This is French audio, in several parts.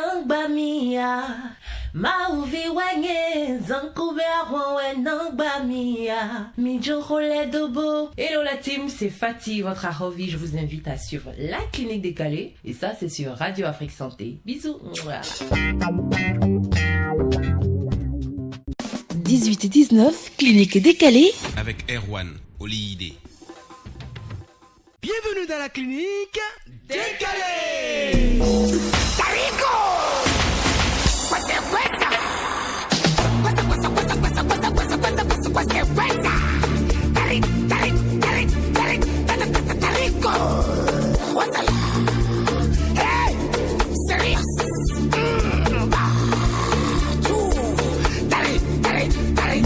wenang bamia. Mauvi wanye zankuber wenang bamia. Mijo role dobo. Hello la team, c'est Fatih, votre Ahovi. Je vous invite à suivre la clinique décalée. Et ça, c'est sur Radio Afrique Santé. Bisous. 18 et 19, clinique décalée. Avec Erwan Olide. Bienvenue dans la clinique décalée. Tarico.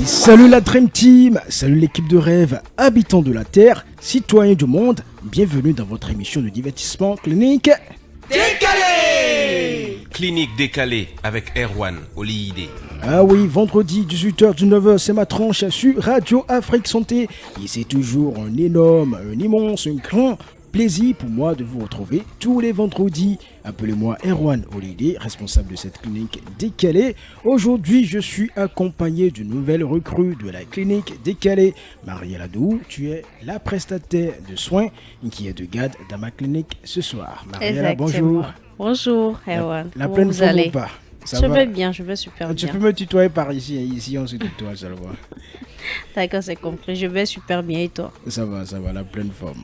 Salut la Dream Team, salut l'équipe de rêve, habitants de la Terre, citoyens du monde, bienvenue dans votre émission de divertissement clinique décalée. Clinique décalée avec Erwan Olide. Ah oui, vendredi 18h-19h, c'est ma tranche sur Radio Afrique Santé. Et c'est toujours un énorme, un immense, un grand plaisir pour moi de vous retrouver tous les vendredis. Appelez-moi Erwan Olide, responsable de cette clinique décalée. Aujourd'hui, je suis accompagné d'une nouvelle recrue de la clinique décalée. Marielle Adou, tu es la prestataire de soins qui est de garde dans ma clinique ce soir. Marielle, bonjour. Bonjour, Erwan. La pleine forme ou pas? Je vais bien, je vais super bien. Tu peux me tutoyer par ici, ici on se tutoie seulement. D'accord, c'est compris, je vais super bien et toi? Ça va, la pleine forme.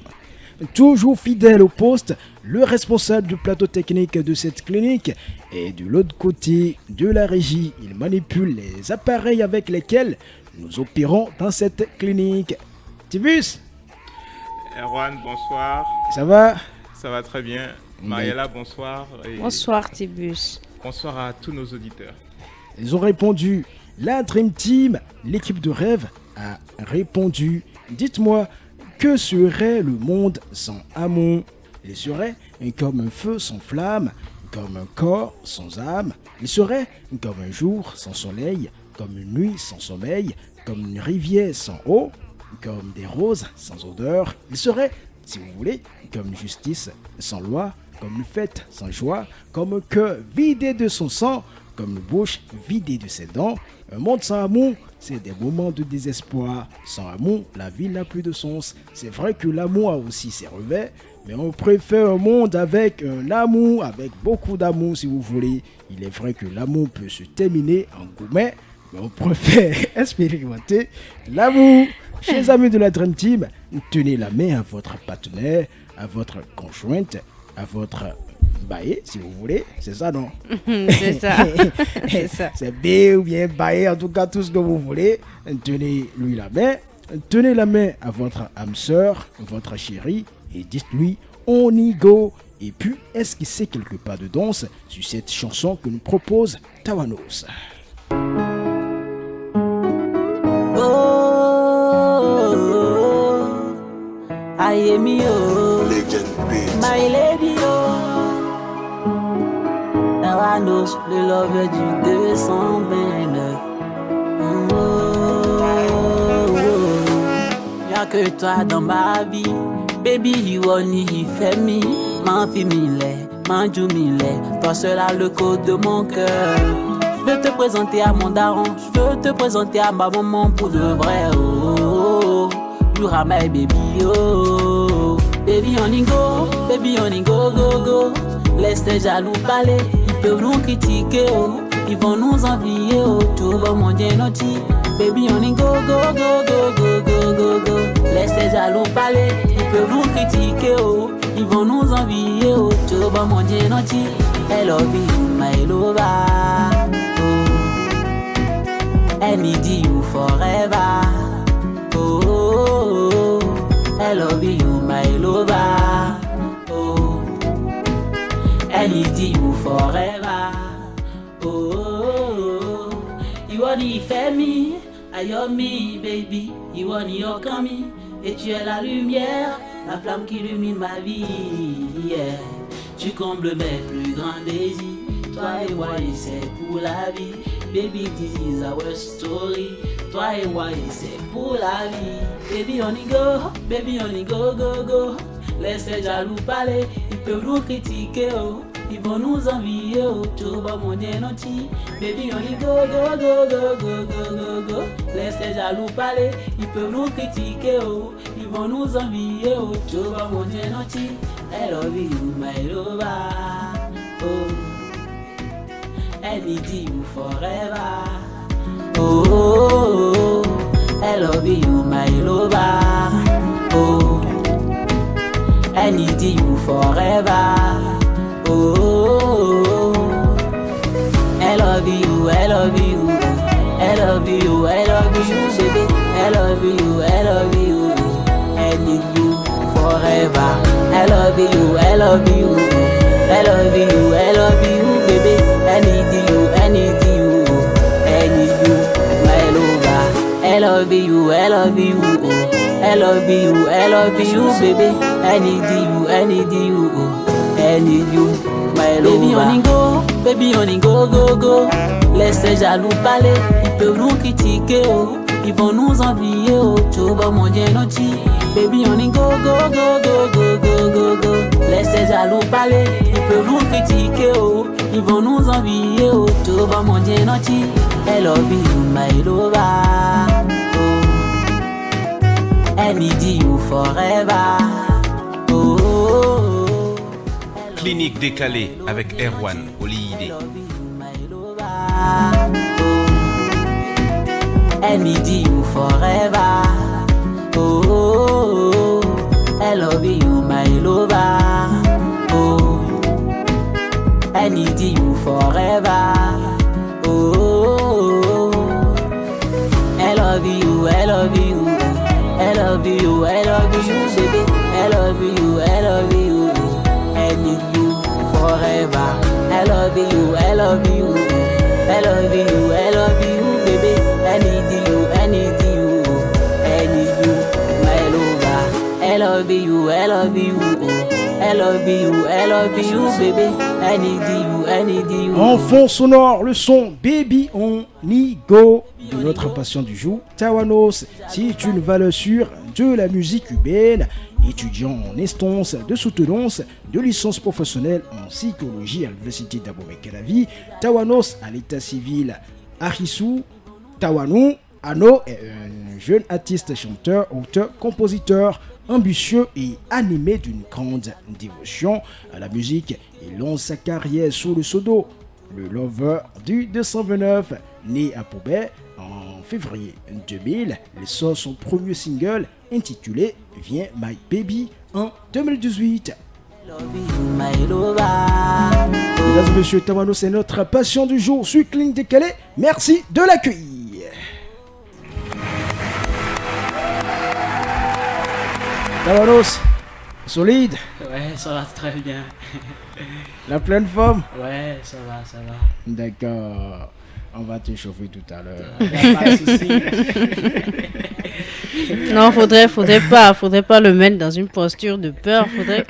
Toujours fidèle au poste, le responsable du plateau technique de cette clinique est de l'autre côté de la régie. Il manipule les appareils avec lesquels nous opérons dans cette clinique. Tibus? Erwan, bonsoir. Ça va? Ça va très bien. Mariella, bonsoir. Et bonsoir Tibus. Bonsoir à tous nos auditeurs. Ils ont répondu. La Dream Team, l'équipe de rêve, a répondu. Dites-moi, que serait le monde sans amour? Il serait comme un feu sans flamme, comme un corps sans âme. Il serait comme un jour sans soleil, comme une nuit sans sommeil, comme une rivière sans eau, comme des roses sans odeur. Il serait, si vous voulez, comme une justice sans loi, comme une fête sans joie, comme un cœur vidé de son sang, comme une bouche vidée de ses dents. Un monde sans amour, c'est des moments de désespoir. Sans amour, la vie n'a plus de sens. C'est vrai que l'amour a aussi ses revers, mais on préfère un monde avec un amour, avec beaucoup d'amour si vous voulez. Il est vrai que l'amour peut se terminer en gourmet, mais on préfère expérimenter l'amour. Chers amis de la Dream Team, tenez la main à votre partenaire, à votre conjointe, à votre baillé, si vous voulez. C'est ça, non? C'est ça. C'est ça. C'est bien ou bien baillé, en tout cas, tout ce que vous voulez. Tenez-lui la main. Tenez la main à votre âme sœur, votre chérie, et dites-lui, on y go. Et puis, esquissez quelques pas de danse sur cette chanson que nous propose Tawanos. I am you, my lady, Tawanos, le love du 229. Y'a que toi dans ma vie, baby, you only fait me, m'en fi mille, m'en jou mille, toi seul a le code de mon cœur. Je veux te présenter à mon daron, je veux te présenter à ma maman pour de vrai, oh, oh, oh. You are my baby, oh. Baby on y go, go, go. Laisse tes jaloux parler, ils peuvent nous critiquer, oh. Ils vont nous envier, oh. Tout va mon Dieu noti. Baby on y go, go, go, go, go, go, go, go. Laisse tes jaloux parler, ils peuvent nous critiquer, oh. Ils vont nous envier, oh. Tout va mon Dieu noti. I love you, my lover, oh. I need you forever. Oh, I love you, my lover. Oh, I need you forever. Oh, you are the family, I am me, baby. You are your coming, et tu es la lumière, la flamme qui illumine ma vie. Yeah. Tu combles mes plus grands désirs. Toi et moi, et c'est pour la vie. Baby, this is our story. Toi et moi, et c'est pour la vie. Baby, on y go, go, go. Laisse les jaloux parler, ils peuvent nous critiquer, oh. ils vont nous envier, oh, Choba mon genoti. Baby, on y go, go, go, go, go, go, go, go. Laisse les jaloux parler, ils peuvent nous critiquer, oh, ils vont nous envier, oh, Choba mon genoti. I love you, my lover, oh, I need you forever, oh, oh, oh. I love you, my lover, oh, I need you forever, oh, oh, oh. I love you, I love you, I love you, I love you, baby, I love you, I love you, I need you forever. I love you, I love you, I love you, I love you, baby. I need you, I need you, I need you, my lover. I love you, I love you, I love you, I love you, baby. I need you, I need you, I need you, my lover. Baby on y go, baby on y go, go, go. Laisse les jaloux parler, ils peuvent nous critiquer, oh, ils vont nous envier, oh, Choba mon genoti. Baby on y go, go, go, go, go, go, go, go. Laisse les jaloux parler, ils peuvent nous critiquer, oh, ils vont nous envier, oh, Choba mon genoti. I love you, my lover, oh, I need you forever, oh, oh, oh. Clinique décalée avec Erwan Oliyide. I need you forever, oh, oh, oh. I love you, my lover, oh, I need you forever, oh, oh, oh. I love you, I love you, I love you, I love you, baby, I love you, I love you, I need you forever. I love you, I love you, I love you, I love you, baby. I need you, I need you, I need you, my lover. I love you, I love you, I love you, I love you, baby. I need you, I need you. En fond sonore, le son Baby on y go de notre patient du jour, Tawanos. C'est une valeur sûre de la musique cubaine, étudiant en instance de soutenance de licence professionnelle en psychologie à l'université d'Abomey-Calavi. Tawanos à l'état civil Arissou Tawanou Ano est un jeune artiste, chanteur, auteur, compositeur ambitieux et animé d'une grande dévotion à la musique. Il lance sa carrière sous le pseudo le Lover du 229, né à Poubet en février 2000. Il sort son premier single intitulé Viens My Baby en 2018. Mesdames et messieurs, Tawanos, c'est notre passion du jour sur Clinique Décalée. Merci de l'accueillir. Tawanos, solide? Ouais, ça va très bien. La pleine forme? Ouais, ça va, ça va. D'accord. On va te chauffer tout à l'heure. Y a pas de souci. Non, faudrait pas le mettre dans une posture de peur. Faudrait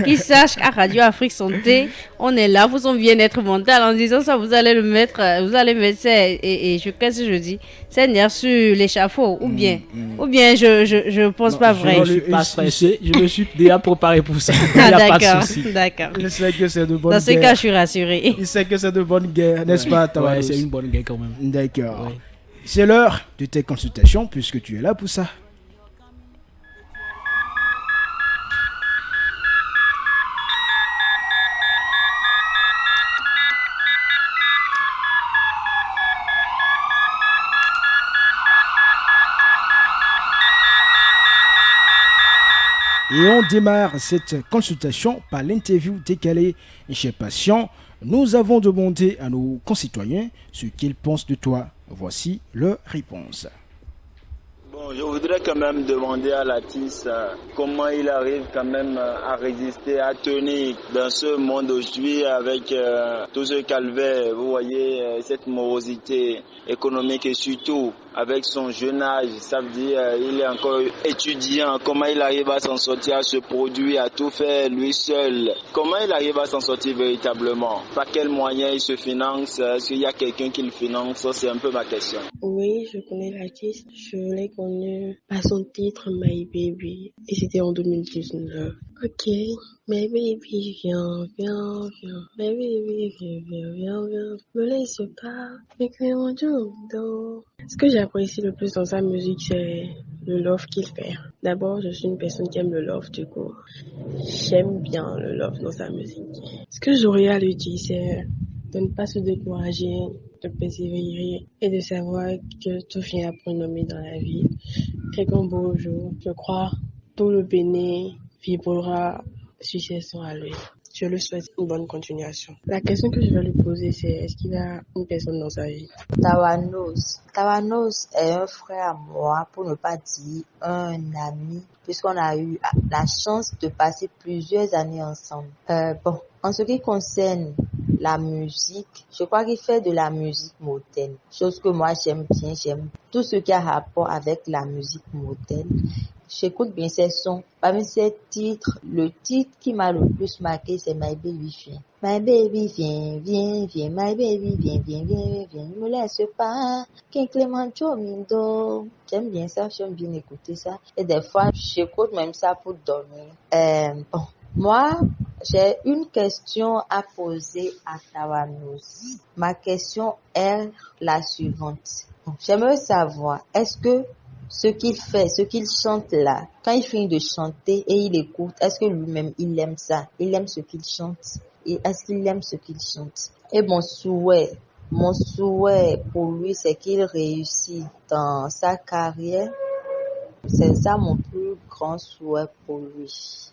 qu'il sache qu'à Radio Afrique Santé, on est là pour son bien-être mental. En disant ça, vous allez mettre ça et qu'est-ce que je dis, c'est sur l'échafaud ou bien je pense pas vrai. Je suis pas stressé, je me suis déjà préparé pour ça. Ah, y a pas de souci. D'accord. Il sait que c'est de bonne guerre. Dans ce cas, je suis rassuré. Il sait que c'est de bonne guerre, n'est-ce pas, Tawanos? Ouais, c'est une bonne guerre quand même. D'accord. Ouais. C'est l'heure de tes consultations puisque tu es là pour ça. Et on démarre cette consultation par l'interview décalée. Chez Patient, nous avons demandé à nos concitoyens ce qu'ils pensent de toi. Voici leur réponse. Bon, je voudrais quand même demander à l'artiste comment il arrive quand même à résister, à tenir dans ce monde aujourd'hui avec tout ce calvaire, vous voyez, cette morosité économique et surtout avec son jeune âge, ça veut dire il est encore étudiant, comment il arrive à s'en sortir, à se produire, à tout faire lui seul, comment il arrive à s'en sortir véritablement, par quels moyens il se finance, est-ce qu'il y a quelqu'un qui le finance, ça c'est un peu ma question. Oui, je connais l'artiste, je l'ai connu connu par son titre My Baby et c'était en 2019. Ok, My Baby, viens, viens, viens. My Baby, viens, viens, viens, viens. Me laisse pas, écris mon dos. Ce que j'apprécie le plus dans sa musique, c'est le love qu'il fait. D'abord, je suis une personne qui aime le love du coup. J'aime bien le love dans sa musique. Ce que j'aurais à lui dire, c'est de ne pas se décourager, de persévérer et de savoir que tout vient à point nommé dans la vie. Et qu'un beau jour, je crois, tout le Bénin vibrera sur ses sons à lui. Je lui souhaite une bonne continuation. La question que je vais lui poser, c'est est-ce qu'il a une personne dans sa vie? Tawanos. Tawanos est un frère à moi, pour ne pas dire un ami, puisqu'on a eu la chance de passer plusieurs années ensemble. En ce qui concerne la musique, je crois qu'il fait de la musique moderne, chose que moi j'aime bien, j'aime tout ce qui a rapport avec la musique moderne. J'écoute bien ses sons. Parmi ses titres, le titre qui m'a le plus marqué, c'est My Baby Viens. My Baby Viens, viens, viens, My Baby Viens, viens, viens, viens, ne me laisse pas, King Clément Jomindo. J'aime bien ça, j'aime bien écouter ça. Et des fois, j'écoute même ça pour dormir. Moi, j'ai une question à poser à Tawanos. Ma question est la suivante. J'aimerais savoir, est-ce que ce qu'il fait, ce qu'il chante là, quand il finit de chanter et il écoute, est-ce que lui-même il aime ça? Il aime ce qu'il chante? Et est-ce qu'il aime ce qu'il chante? Et mon souhait pour lui, c'est qu'il réussisse dans sa carrière. C'est ça mon plus grand souhait pour lui.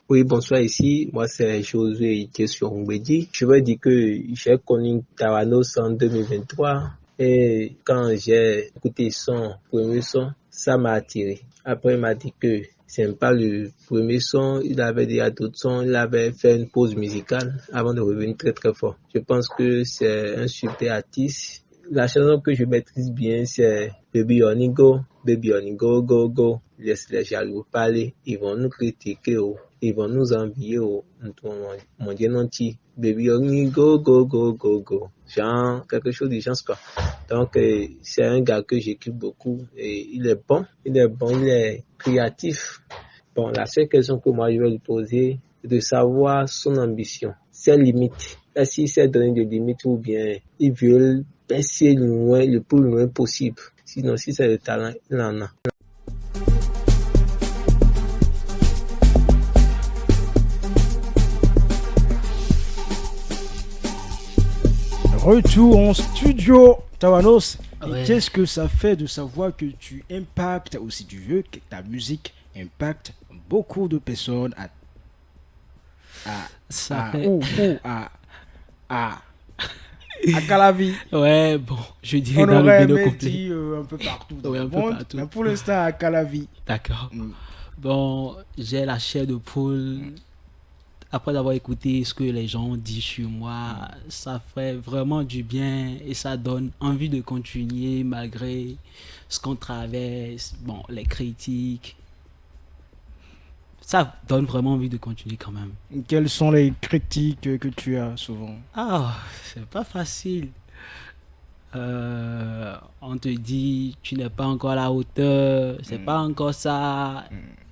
Oui, bonsoir ici. Moi, c'est Josué Itiesio-Ngwedi. Je veux dire que j'ai connu Tawanos en 2023. Et quand j'ai écouté son premier son, ça m'a attiré. Après, il m'a dit que c'est pas le premier son, il avait déjà d'autres sons, il avait fait une pause musicale avant de revenir très très fort. Je pense que c'est un super artiste. La chanson que je maîtrise bien, c'est Baby on Go, Baby on Go, Go, Go. Laisse les jaloux parler, ils vont nous critiquer, ils vont nous envier, mon Dieu non ti. Baby on Go, Go, Go, Go, Go. Genre, quelque chose du genre, quoi. Donc, c'est un gars que j'écoute beaucoup et il est bon, il est créatif. Bon, la seule question que moi je vais lui poser, c'est de savoir son ambition, ses limites. Est-ce qu'il s'est donné des limites ou bien il veut passer loin, le plus loin possible. Sinon, si c'est le talent, il en a. Retour en studio, Tawanos. Ouais. Et qu'est-ce que ça fait de savoir que tu impactes, ou si tu veux, que ta musique impacte beaucoup de personnes à Calavi. Ouais, bon, je dirais on dans aurait le aimé complet. dire un peu partout dans Ouais, le un peu monde, partout. mais pour l'instant à Calavi. D'accord. Bon, j'ai la chair de poule. Après avoir écouté ce que les gens ont dit sur moi, ça fait vraiment du bien et ça donne envie de continuer malgré ce qu'on traverse, bon, les critiques. Ça donne vraiment envie de continuer quand même. Quelles sont les critiques que tu as souvent? Ah, c'est pas facile. On te dit, tu n'es pas encore à la hauteur, c'est pas encore ça.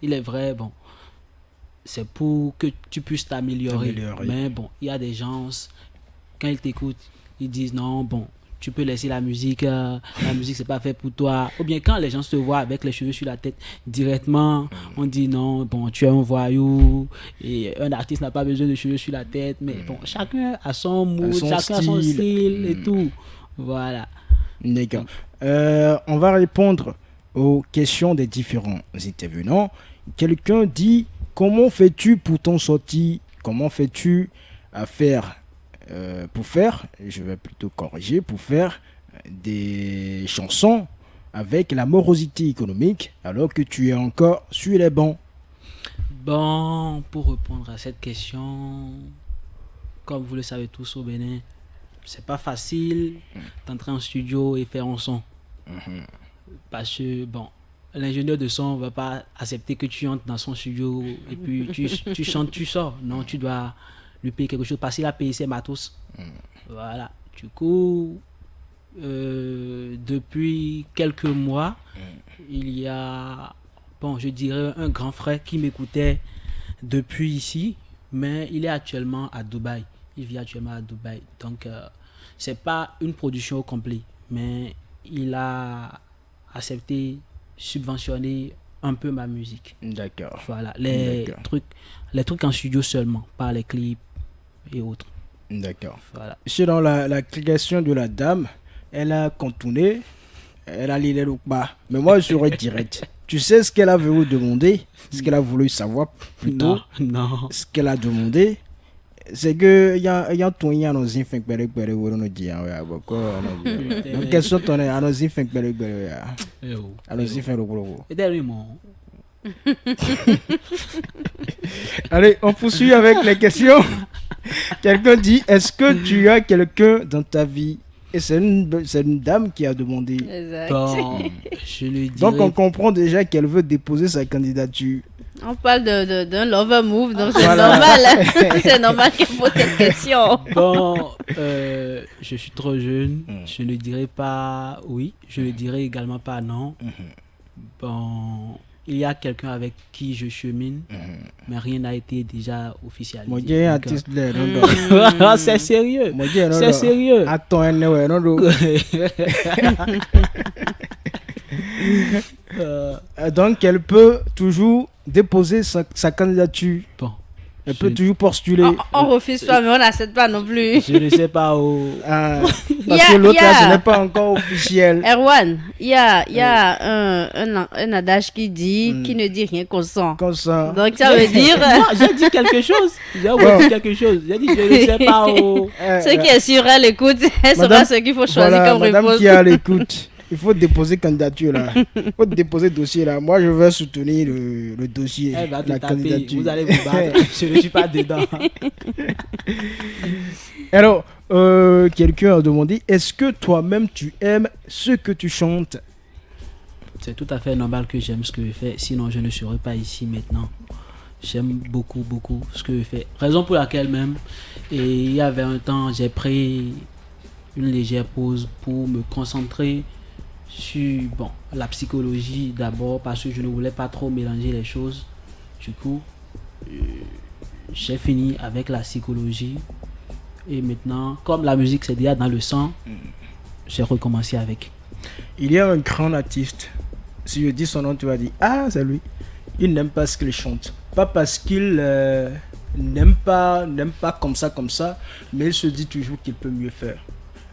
Il est vrai, bon, c'est pour que tu puisses t'améliorer. Mais bon, il y a des gens, quand ils t'écoutent, ils disent non, bon, tu peux laisser la musique c'est pas fait pour toi. Ou bien quand les gens se voient avec les cheveux sur la tête directement, on dit non, bon, tu es un voyou et un artiste n'a pas besoin de cheveux sur la tête. Mais bon, chacun a son mood, chacun a son style et tout. Voilà. D'accord. On va répondre aux questions des différents intervenants. Quelqu'un dit: comment fais-tu pour t'en sortir? Comment fais-tu pour faire, je vais plutôt corriger, pour faire des chansons avec la morosité économique alors que tu es encore sur les bancs? Bon, pour répondre à cette question, comme vous le savez tous au Bénin, c'est pas facile d'entrer en studio et faire un son. Parce que, bon, l'ingénieur de son va pas accepter que tu entres dans son studio et puis tu chantes, tu sors. Non, tu dois lui payer quelque chose parce qu'il a payé ses matos. Voilà. Du coup, Depuis quelques mois, il y a, je dirais un grand frère qui m'écoutait depuis ici, mais il est actuellement à Dubaï. Il vit actuellement à Dubaï. Donc, c'est pas une production au complet, mais il a accepté subventionner un peu ma musique. D'accord. Voilà, les trucs en studio seulement, pas les clips et autres. D'accord. Voilà. Selon la question de la dame, elle a contourné, elle a l'idée ou pas. Mais moi, je serais direct. Tu sais ce qu'elle a voulu demander, ce qu'elle a voulu savoir plutôt. Non. Ce qu'elle a demandé, c'est que il y a tout il y a nos infins pere pere ou nos dia ouais beaucoup. Donc quelles sont ton à nos infins pere pere à nos infins gros. Et derrière moi. Allez, on poursuit avec les questions. Quelqu'un dit, est-ce que tu as quelqu'un dans ta vie? Et c'est une dame qui a demandé. Exact. Bon, je lui dirais... Donc on comprend déjà qu'elle veut déposer sa candidature. On parle d'un lover move, donc c'est normal. Hein? C'est normal qu'elle pose cette question. Bon, je suis trop jeune. Je ne dirais pas oui. Je ne dirais également pas non. Bon... Il y a quelqu'un avec qui je chemine, mais rien n'a été déjà officialisé. C'est sérieux. C'est sérieux. Donc, elle peut toujours déposer sa candidature. Bon. Elle peut toujours postuler. On refuse pas, mais on n'accepte pas non plus. Je ne sais pas où. Parce que l'autre là, ce n'est pas encore officiel. Erwan, il y a un adage qui dit qui ne dit rien consent. Consent. Donc ça veut dire. Moi, j'ai dit quelque chose. J'ai dit quelque chose. J'ai dit je ne sais pas où. Ce qui est sûr, elle écoute. Elle saura ce qu'il faut choisir comme réponse. Madame qui est à l'écoute. Il faut déposer candidature là. Il faut déposer dossier là. Moi, je vais soutenir le dossier. Elle va la candidature. Vous allez vous battre. Je ne suis pas dedans. Alors, quelqu'un a demandé, est-ce que toi-même tu aimes ce que tu chantes? C'est tout à fait normal que j'aime ce que je fais. Sinon, je ne serais pas ici maintenant. J'aime beaucoup, beaucoup ce que je fais. Raison pour laquelle même, et il y avait un temps, j'ai pris une légère pause pour me concentrer sur la psychologie d'abord parce que je ne voulais pas trop mélanger les choses. Du coup, j'ai fini avec la psychologie et maintenant, comme la musique c'est déjà dans le sang, j'ai recommencé avec. Il y a un grand artiste, si je dis son nom tu vas dire ah c'est lui. Il n'aime pas ce qu'il chante, pas parce qu'il n'aime pas comme ça, mais il se dit toujours qu'il peut mieux faire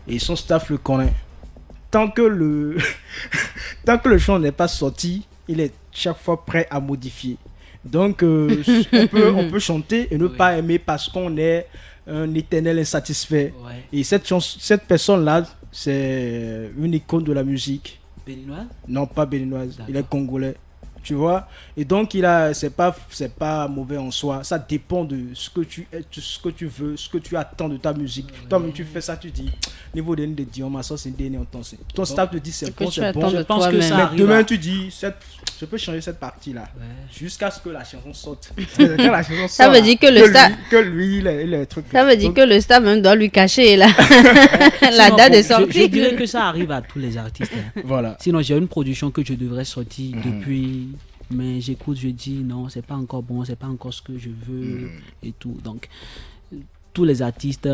et son staff le connaît. Tant que le chant n'est pas sorti, il est chaque fois prêt à modifier. Donc, on peut chanter et ne pas aimer parce qu'on est un éternel insatisfait. Ouais. Et cette personne-là, c'est une icône de la musique. Béninoise? Non, pas béninoise. Il est congolais. Tu vois, et donc c'est pas mauvais en soi, ça dépend de ce que tu veux, ce que tu attends de ta musique. Toi-même tu fais ça, tu dis niveau de Dion ma sauce c'est dernier en temps, ton staff te dit c'est bon, je pense que ça mais demain tu dis je peux changer cette partie là jusqu'à ce que la chanson saute. Quand la chanson ça veut dire que le staff il est truc ça veut dire que le staff même doit lui cacher la date de sortie. Je dirais que ça arrive à tous les artistes. Voilà. Sinon j'ai une production que je devrais sortir depuis, mais j'écoute, je dis non, c'est pas encore bon, c'est pas encore ce que je veux et tout. Donc tous les artistes,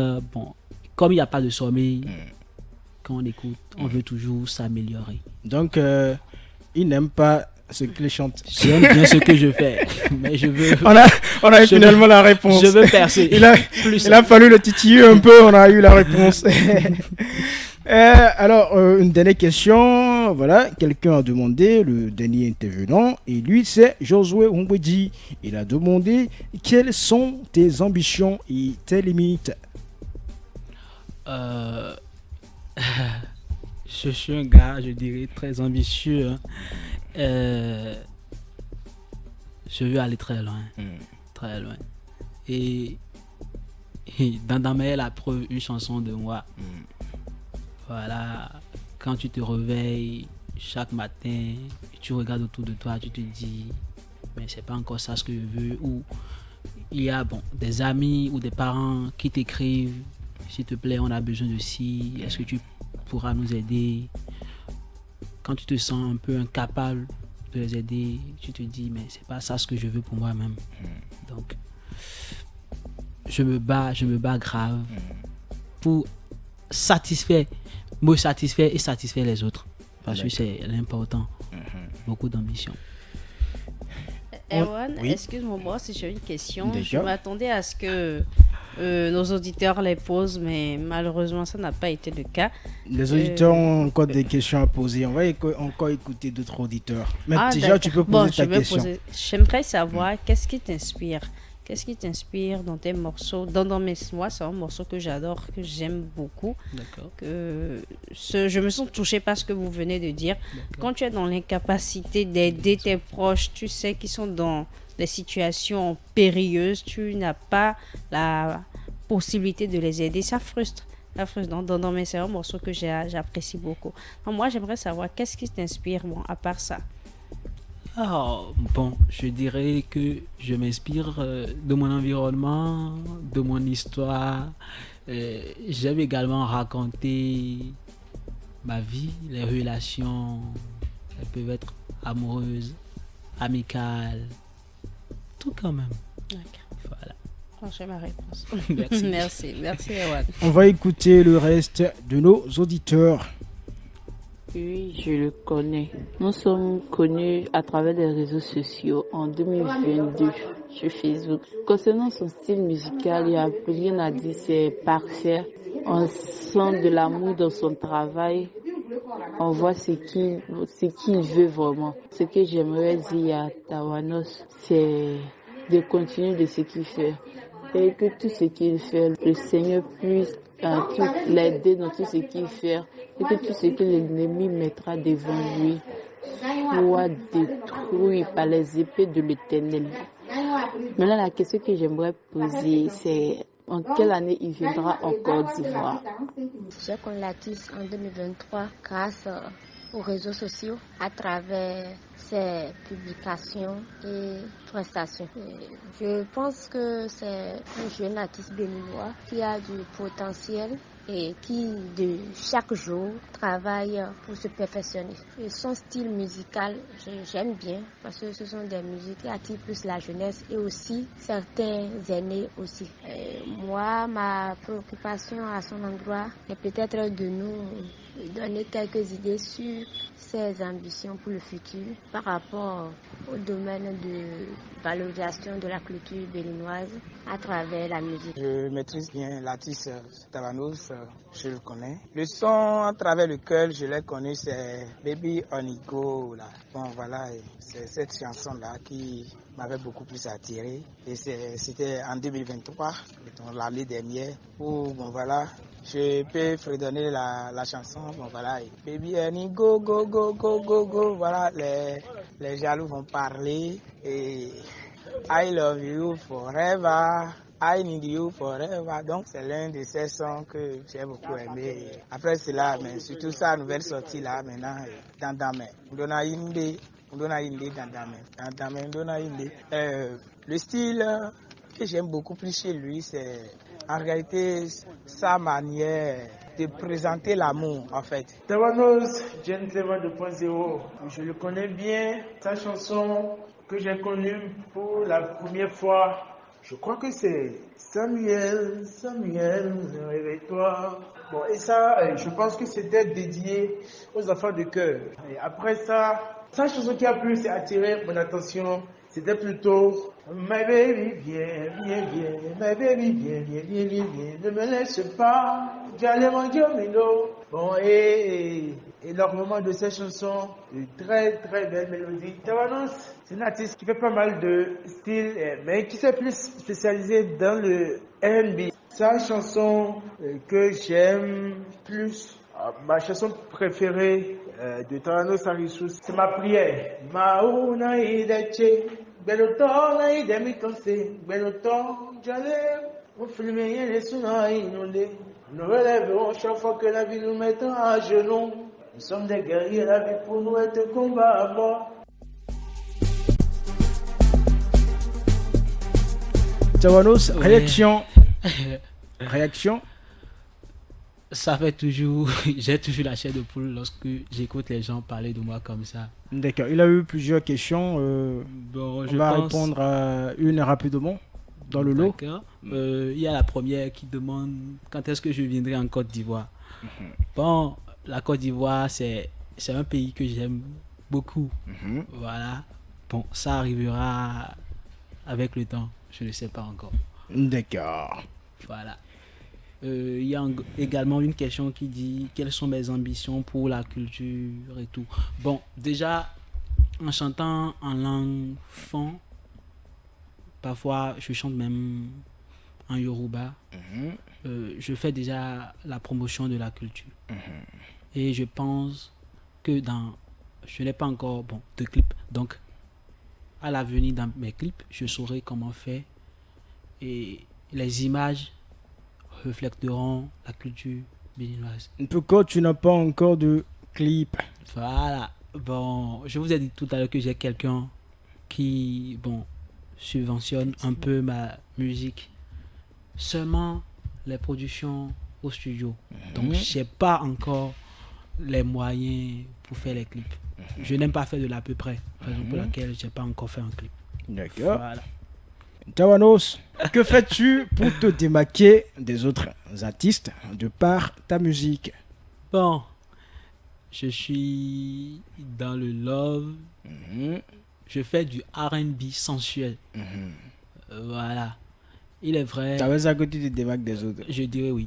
comme il n'y a pas de sommeil, quand on écoute, on veut toujours s'améliorer. Donc il n'aime pas ce qu'il chante. J'aime bien ce que je fais, mais je veux. On a eu finalement la réponse. Je veux percer. Il a fallu le titiller un peu, on a eu la réponse. Alors, une dernière question. Voilà, quelqu'un a demandé, le dernier intervenant, et lui, c'est Josué Ongwedi. Il a demandé quelles sont tes ambitions et tes limites. Je suis un gars, je dirais, très ambitieux. Je veux aller très loin. Très loin. Et dans ma la preuve, une chanson de moi. Voilà, quand tu te réveilles chaque matin, tu regardes autour de toi, tu te dis, mais c'est pas encore ça ce que je veux. Ou il y a des amis ou des parents qui t'écrivent, s'il te plaît, on a besoin de ci, est-ce que tu pourra nous aider. Quand tu te sens un peu incapable de les aider, tu te dis, mais c'est pas ça ce que je veux pour moi-même. Donc, je me bats grave pour me satisfaire et satisfaire les autres. Parce que c'est l'important. Beaucoup d'ambition. Erwan, excuse-moi si j'ai une question. Je m'attendais à ce que nos auditeurs les posent, mais malheureusement, ça n'a pas été le cas. Les auditeurs ont encore des questions à poser. On va encore écouter d'autres auditeurs. Mais déjà, tu peux poser ta question. J'aimerais savoir qu'est-ce qui t'inspire. Qu'est-ce qui t'inspire dans tes morceaux? Dans mes mois, c'est un morceau que j'adore, que j'aime beaucoup. D'accord. Je me sens touchée par ce que vous venez de dire. Quand tu es dans l'incapacité d'aider tes proches, tu sais qu'ils sont dans des situations périlleuses, tu n'as pas la possibilité de les aider, ça frustre. Mais c'est un morceau que j'apprécie beaucoup. Donc, moi, j'aimerais savoir qu'est-ce qui t'inspire, à part ça. Je dirais que je m'inspire de mon environnement, de mon histoire. J'aime également raconter ma vie, les relations. Elles peuvent être amoureuses, amicales, tout quand même. Voilà. J'ai ma réponse. Merci. Merci Erwan. On va écouter le reste de nos auditeurs. Oui, je le connais. Nous sommes connus à travers les réseaux sociaux en 2022 sur Facebook. Concernant son style musical, il n'y a rien à dire, c'est parfait. On sent de l'amour dans son travail. On voit ce qu'il veut vraiment. Ce que j'aimerais dire à Tawanos, c'est de continuer de ce qu'il fait. Et que tout ce qu'il fait, le Seigneur puisse l'aider dans tout ce qu'il fait. Et que tout ce que l'ennemi mettra devant lui soit détruit par les épées de l'Éternel. Maintenant, la question que j'aimerais poser, c'est en quelle année il viendra en Côte d'Ivoire? J'ai connu l'artiste en 2023 grâce aux réseaux sociaux à travers ses publications et prestations. Je pense que c'est un jeune artiste béninois qui a du potentiel et qui, de chaque jour, travaille pour se perfectionner. Et son style musical, j'aime bien parce que ce sont des musiques qui attirent plus la jeunesse et aussi certains aînés aussi. Moi, ma préoccupation à son endroit est peut-être de nous donner quelques idées sur ses ambitions pour le futur par rapport au domaine de valorisation de la culture béninoise à travers la musique. Je maîtrise bien l'artiste Tawanos, je le connais. Le son à travers lequel je l'ai connu, c'est Baby on It Go. Bon voilà, c'est cette chanson-là qui m'avait beaucoup plus attiré. Et c'était en 2023, l'année dernière, où bon voilà, je peux fredonner la chanson. Bon voilà, Baby on It Go, go, go, go, go, go. Voilà, les jaloux vont parler et I love you forever. I need you forever. Donc c'est l'un de ces sons que j'ai beaucoup aimé. Après cela, mais surtout sa nouvelle sortie là maintenant, Dandame. Le style que j'aime beaucoup plus chez lui, c'est en réalité sa manière de présenter l'amour en fait. Tawanos, Gentleman 2.0, je le connais bien. Sa chanson que j'ai connue pour la première fois, je crois que c'est Samuel, réveille-toi. Bon, et ça, je pense que c'était dédié aux enfants de cœur. Et après ça, sa chanson qui a plus attiré mon attention, c'était plutôt My baby, viens, my baby, viens, ne me laisse pas, j'allais manger au mino. Bon, et énormément de ces chansons, de très très belles mélodies. Tawanos, c'est un artiste qui fait pas mal de styles, mais qui s'est plus spécialisé dans le R&B. Sa chanson que j'aime plus, ma chanson préférée de Tawanos Harissou, c'est Ma prière. Mauna ideche, beloto na idemitonse, beloto jale, on filme les suna inondés. Nous relèverons chaque fois que la vie nous mettra à genoux. Nous sommes des guerriers, la vie pour nous est un combat à mort. Tawanos, réaction. Ça fait toujours... J'ai toujours la chair de poule lorsque j'écoute les gens parler de moi comme ça. D'accord. Il a eu plusieurs questions. Bon, on va répondre à une rapidement dans le lot. D'accord. Il y a la première qui demande quand est-ce que je viendrai en Côte d'Ivoire. Bon, la Côte d'Ivoire, c'est un pays que j'aime beaucoup. Voilà. Bon, ça arrivera avec le temps. Je ne sais pas encore. D'accord. Voilà. Il y a également une question qui dit quelles sont mes ambitions pour la culture et tout. Bon, déjà, en chantant en langue fon, parfois je chante même en Yoruba. Je fais déjà la promotion de la culture. Et je pense que je n'ai pas encore de clip. Donc, à l'avenir, dans mes clips, je saurai comment faire. Et les images reflèteront la culture béninoise. Pourquoi tu n'as pas encore de clip? Voilà. Bon, je vous ai dit tout à l'heure que j'ai quelqu'un qui, subventionne un peu ma musique. Seulement les productions au studio. Donc, je n'ai pas encore les moyens pour faire les clips. Je n'aime pas faire de l'à peu près. Raison pour laquelle je n'ai pas encore fait un clip. D'accord. Voilà. Tawanos, que fais-tu pour te démarquer des autres artistes de par ta musique? Bon, je suis dans le love. Je fais du R&B sensuel. Voilà. Il est vrai. Ça veut dire que tu te démarques des autres? Je dirais oui.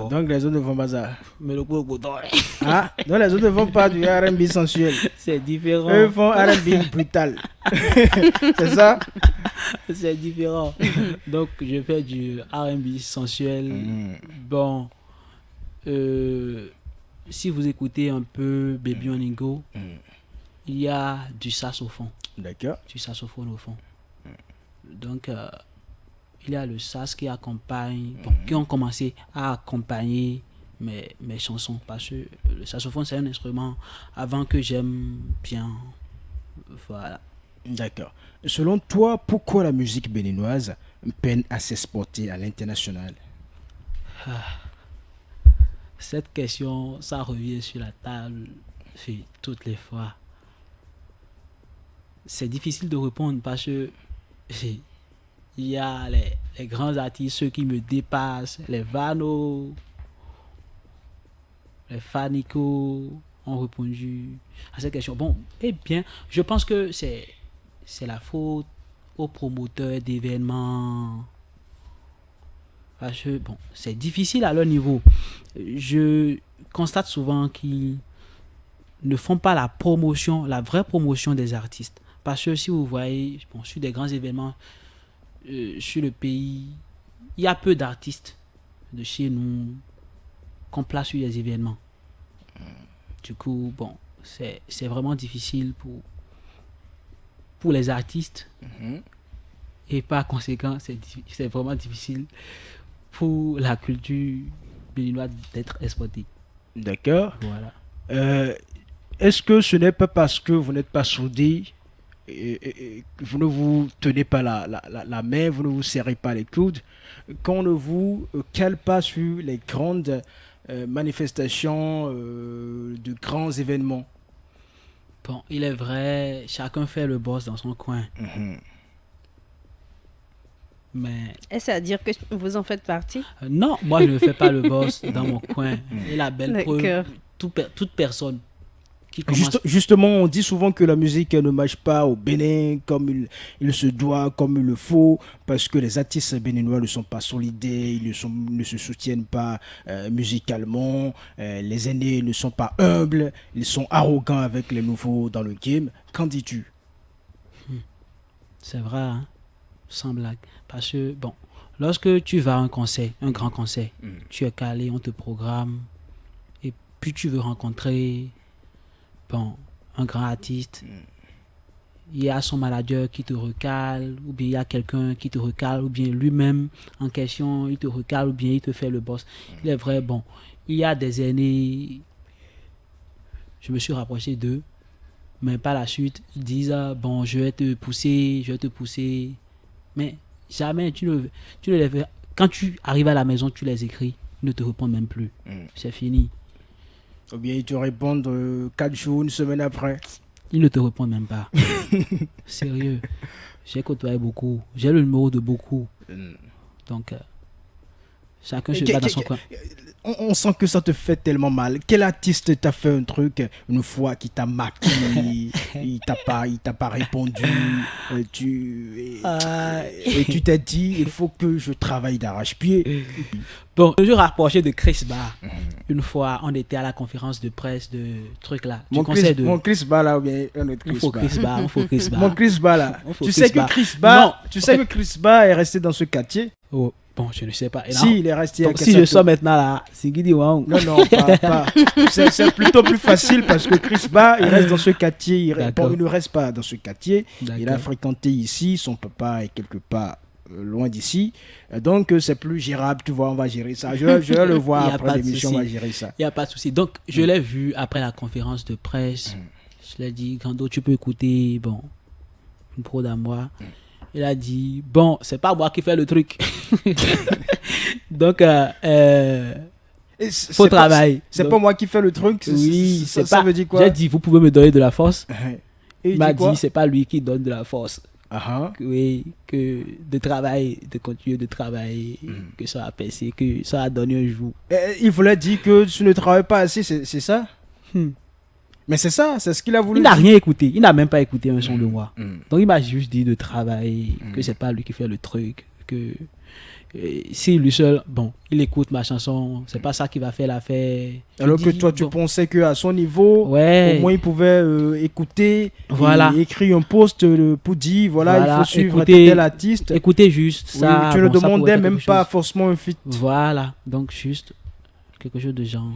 Donc les autres ne font pas ça. Mais le coup donc les autres ne font pas du R&B sensuel. C'est différent. Eux font R&B brutal. C'est ça? C'est différent. Donc je fais du R&B sensuel. Bon, si vous écoutez un peu Baby On Go, il y a du saxophone. D'accord. Du saxophone au fond. Donc il y a le sax qui accompagne, qui ont commencé à accompagner mes chansons. Parce que le saxophone, c'est un instrument avant que j'aime bien. Voilà. D'accord. Selon toi, pourquoi la musique béninoise peine à s'exporter à l'international? Cette question, ça revient sur la table toutes les fois. C'est difficile de répondre parce que il y a les grands artistes, ceux qui me dépassent, les Vano, les Fanico ont répondu à cette question. Bon, eh bien, je pense que c'est la faute aux promoteurs d'événements. Parce que, c'est difficile à leur niveau. Je constate souvent qu'ils ne font pas la vraie promotion des artistes. Parce que si vous voyez, sur des grands événements, sur le pays, il y a peu d'artistes de chez nous qu'on place sur les événements. Du coup, c'est vraiment difficile pour les artistes. Et par conséquent, c'est vraiment difficile pour la culture béninoise d'être exportée. D'accord. Voilà. Est-ce que ce n'est pas parce que vous n'êtes pas soudés, vous ne vous tenez pas la main, vous ne vous serrez pas les coudes, qu'on ne vous cale pas sur les grandes manifestations, de grands événements? Bon, il est vrai, chacun fait le boss dans son coin. Mais... Est-ce à dire que vous en faites partie? Non, moi je ne fais pas le boss dans mon coin. Et la belle preuve, toute personne qui commence... Justement, on dit souvent que la musique ne marche pas au Bénin comme il se doit, comme il le faut, parce que les artistes béninois ne sont pas solidaires, ne se soutiennent pas musicalement, les aînés ne sont pas humbles, ils sont arrogants avec les nouveaux dans le game. Qu'en dis-tu? C'est vrai, hein? Sans blague. Parce que, lorsque tu vas à un concert, un grand concert, tu es calé, on te programme, et puis tu veux rencontrer un grand artiste, il y a son manager qui te recale, ou bien il y a quelqu'un qui te recale, ou bien lui-même en question, il te recale, ou bien il te fait le boss. Il est vrai, il y a des années, je me suis rapproché d'eux, mais par la suite, ils disent, je vais te pousser, mais jamais tu ne les fais. Quand tu arrives à la maison, tu les écris, il ne te répond même plus. C'est fini. Ou bien il te répond 4 jours, une semaine après. Il ne te répond même pas. Sérieux. J'ai côtoyé beaucoup. J'ai le numéro de beaucoup. Donc, chacun se bat dans son coin. On sent que ça te fait tellement mal. Quel artiste t'a fait un truc une fois qui t'a marqué, il t'a pas répondu, et tu t'es dit il faut que je travaille d'arrache-pied. Bon, je rapprochais de Chris Barr. Une fois, on était à la conférence de presse de truc là. Mon Chris Barr là ou bien un autre Chris Barr. On faut Chris Barr. Mon Chris Barr là. Tu sais que Chris Barr est resté dans ce quartier. Oh. Bon, je ne sais pas. Si, il est resté. Donc, si je sors maintenant là, c'est Guidi Wang. Non, pas. C'est plutôt plus facile parce que Chris Barr, il reste dans ce quartier. Il ne reste pas dans ce quartier. Il a fréquenté ici. Son papa est quelque part loin d'ici. Donc, c'est plus gérable. Tu vois, on va gérer ça. Je vais le voir après l'émission. On va gérer ça. Il n'y a pas de souci. Donc, je l'ai vu après la conférence de presse. Je l'ai dit, Gando, tu peux écouter, bon, une prod à moi. Il a dit, bon, c'est pas moi qui fais le truc. Donc, faut travailler. C'est pas moi qui fais le truc. Oui, ça veut dire quoi? J'ai dit, vous pouvez me donner de la force. Il m'a dit, c'est pas lui qui donne de la force. Uh-huh. Oui, que de travailler, de continuer de travailler, que ça a percé, que ça a donné un jour. Il voulait dire que tu ne travailles pas assez, c'est ça? Mais c'est ça, c'est ce qu'il a voulu. Il n'a rien écouté, il n'a même pas écouté un son de moi. Donc il m'a juste dit de travailler, que c'est pas lui qui fait le truc, que si lui seul, bon, il écoute ma chanson, c'est pas ça qui va faire l'affaire. Alors que toi, tu pensais qu'à son niveau, au moins il pouvait écouter, et écrire un post pour dire, voilà, il faut suivre tel artiste. Écouter juste ça. Tu ne demandais même pas forcément un feat. Voilà, donc juste quelque chose de genre.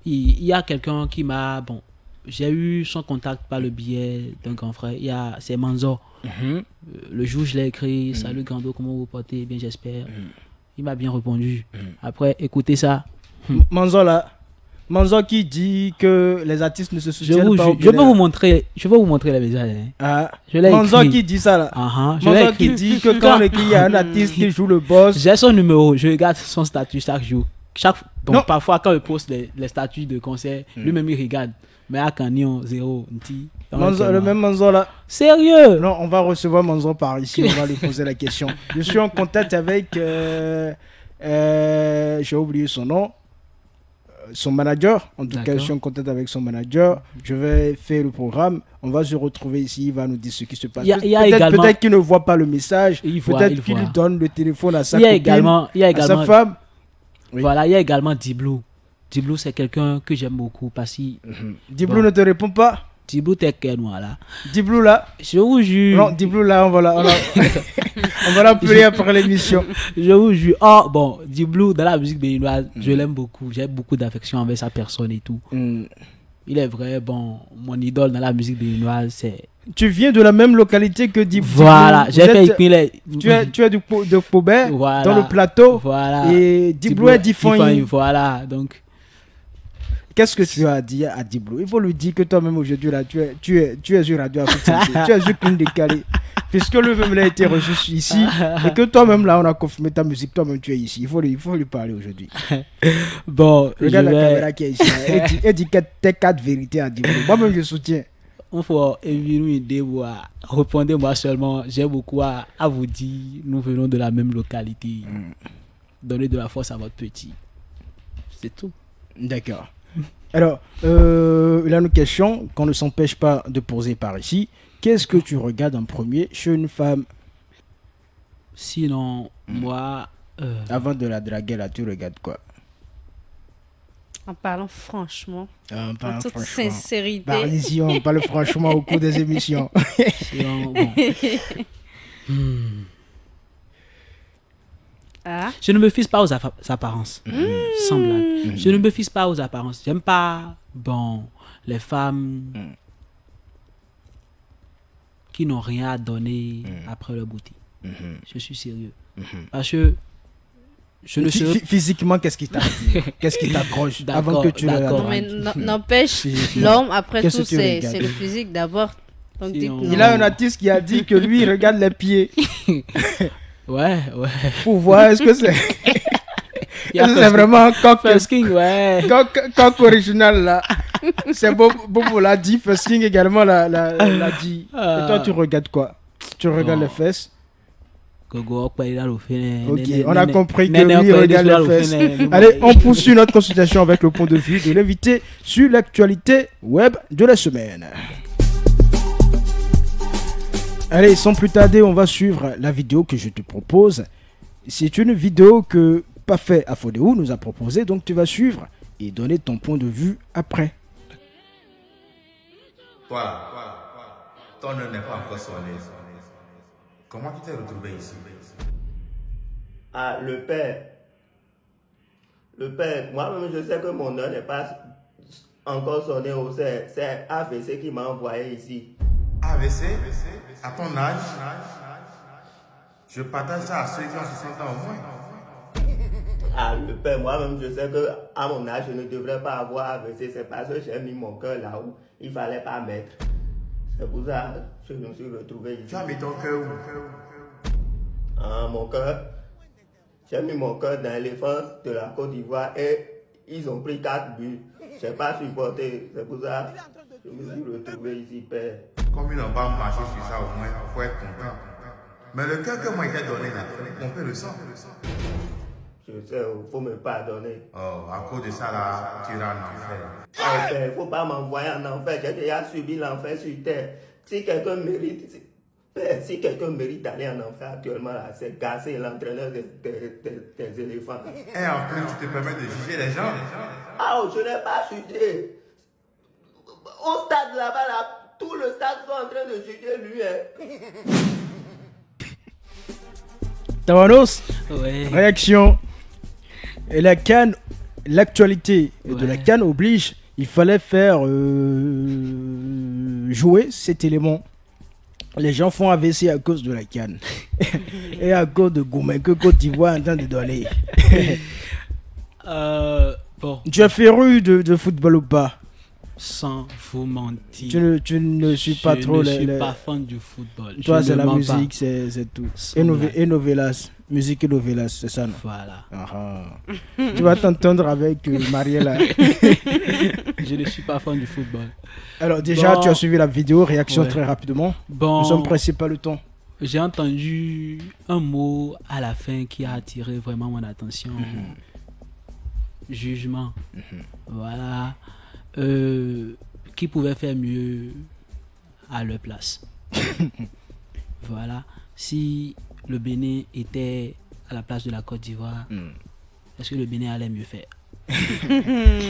Il y a quelqu'un qui m'a, bon, j'ai eu son contact par le biais d'un grand frère. C'est Manzo. Le jour où je l'ai écrit, salut Gando, comment vous portez? Bien, j'espère. Il m'a bien répondu. Après, écoutez ça. Manzo là. Manzo qui dit que les artistes ne se soutiennent pas. Je vais vous montrer les messages. Manzo qui dit ça là. Manzo qui dit que quand il y a un artiste qui joue le boss. J'ai son numéro, je regarde son statut chaque jour. Donc parfois quand il poste les statuts de concert, lui-même il regarde. Mais à Canyon, 0, le même Manzo là. Sérieux? Non, on va recevoir Manzo par ici, on va lui poser la question. Je suis en contact avec, j'ai oublié son nom, son manager. En tout cas, je suis en contact avec son manager. Je vais faire le programme. On va se retrouver ici, il va nous dire ce qui se passe. Peut-être qu'il ne voit pas le message, peut-être qu'il donne le téléphone à sa copine, à sa femme. Oui. Voilà, il y a également Diblou. Diblou, c'est quelqu'un que j'aime beaucoup parce que... Diblou ne te répond pas? Diblou, t'es qu'un moi là. Diblou là? Je vous jure. Non, Diblou là, on va l'appeler après l'émission. Je vous jure. Oh, bon, Diblou, dans la musique béninoise, je l'aime beaucoup. J'ai beaucoup d'affection envers sa personne et tout. Il est vrai, bon, mon idole dans la musique béninoise, c'est... Tu viens de la même localité que Diblou. Voilà, j'ai fait écrire Tu es de Pobert, voilà, dans le plateau. Voilà. Et Diblou est d'Ifonyi. Voilà, donc... Qu'est-ce que tu as dit à Diblou? Il faut lui dire que toi-même aujourd'hui là, tu es sur Radio Afrique Santé, tu es sur Clinique Décalée, puisque lui-même il a été reçu ici et que toi-même là on a confirmé ta musique, toi-même tu es ici. Il faut lui parler aujourd'hui. Bon, regarde la caméra qui est ici. Elle dit que tes 4 vérités à Diblou. Moi-même je soutiens. On faut une idée. Répondez-moi seulement. J'ai beaucoup à vous dire. Nous venons de la même localité. Donnez de la force à votre petit. C'est tout. D'accord. Alors, il y a une question qu'on ne s'empêche pas de poser par ici. Qu'est-ce que tu regardes en premier chez une femme? Sinon, moi... Avant de la draguer, là, tu regardes quoi? En parlant franchement, en toute sincérité. Bah, ici, on parle franchement au cours des émissions. Sinon, bon. Je ne me fixe pas aux apparences. Sans blague. Je ne me fixe pas aux apparences. J'aime pas, bon, les femmes qui n'ont rien à donner après leur beauté. Je suis sérieux. Parce que je ne sais... Physiquement, qu'est-ce qui t'accroche avant que tu le regardes? N'empêche, l'homme, après tout, c'est le physique d'abord. Donc, il a un artiste qui a dit que lui, il regarde les pieds. Ouais. Pour voir est-ce que c'est... Il C'est vraiment coq. Fusking, ouais. Coq original, là. C'est Bobo l'a dit, Fusking également l'a dit. Et toi, tu regardes quoi? Tu regardes les fesses? Ok, on a compris que lui regarde les fesses. Allez, on poursuit notre consultation avec le point de vue de l'invité sur l'actualité web de la semaine. Allez, sans plus tarder, on va suivre la vidéo que je te propose. C'est une vidéo que Parfait Afodéou nous a proposée, donc tu vas suivre et donner ton point de vue après. Toi, ton nom n'est pas encore sonné. Comment tu t'es retrouvé ici? Ah, le père. Moi-même, je sais que mon heure n'est pas encore sonné. C'est AVC qui m'a envoyé ici. AVC? À ton âge? Je partage ça à ceux qui ont 60 ans au moins. Ah, le père, moi-même, je sais que à mon âge, je ne devrais pas avoir AVC. C'est parce que j'ai mis mon cœur là où il ne fallait pas mettre. C'est pour ça que je me suis retrouvé ici. Tu as mis ton cœur où? Ah, mon cœur. J'ai mis mon cœur dans l'éléphant de la Côte d'Ivoire et ils ont pris 4 buts. Je n'ai pas supporté. C'est pour ça que je me suis retrouvé ici, père. Comme ils n'ont pas marché sur ça, au moins, il faut être content. Mais le cœur que moi j'ai donné là, on peut le sang. Je sais, il faut me pardonner. Oh, à cause de ça là, tu iras en enfer. Ah, père, il ne faut pas m'envoyer en enfer. J'ai déjà subi l'enfer sur terre. Si quelqu'un mérite d'aller en enfer actuellement, c'est Gassé, l'entraîneur des éléphants. Et en plus, tu te permets de juger les gens. Ah, je n'ai pas jugé. Au stade là-bas, là, tout le stade sont en train de juger lui. Tawanos, ouais. Réaction. Et la CAN, l'actualité de la CAN oblige, il fallait faire jouer cet élément. Les gens font AVC à cause de la CAN et à cause de Goumé que Côte d'Ivoire est en train de donner. Bon. Tu as féru de football ou pas? Sans vous mentir. Tu ne suis pas trop Je ne suis pas fan du football. Toi, c'est la musique, c'est tout. Et novelas. Musique et novelas, c'est ça, non? Voilà. Tu vas t'entendre avec Mariella. Je ne suis pas fan du football. Alors déjà, tu as suivi la vidéo, réaction très rapidement. Bon, nous sommes pressés par le temps. J'ai entendu un mot à la fin qui a attiré vraiment mon attention. Jugement. Voilà. Qui pouvait faire mieux à leur place. Voilà. Si le Bénin était à la place de la Côte d'Ivoire, est-ce que le Bénin allait mieux faire?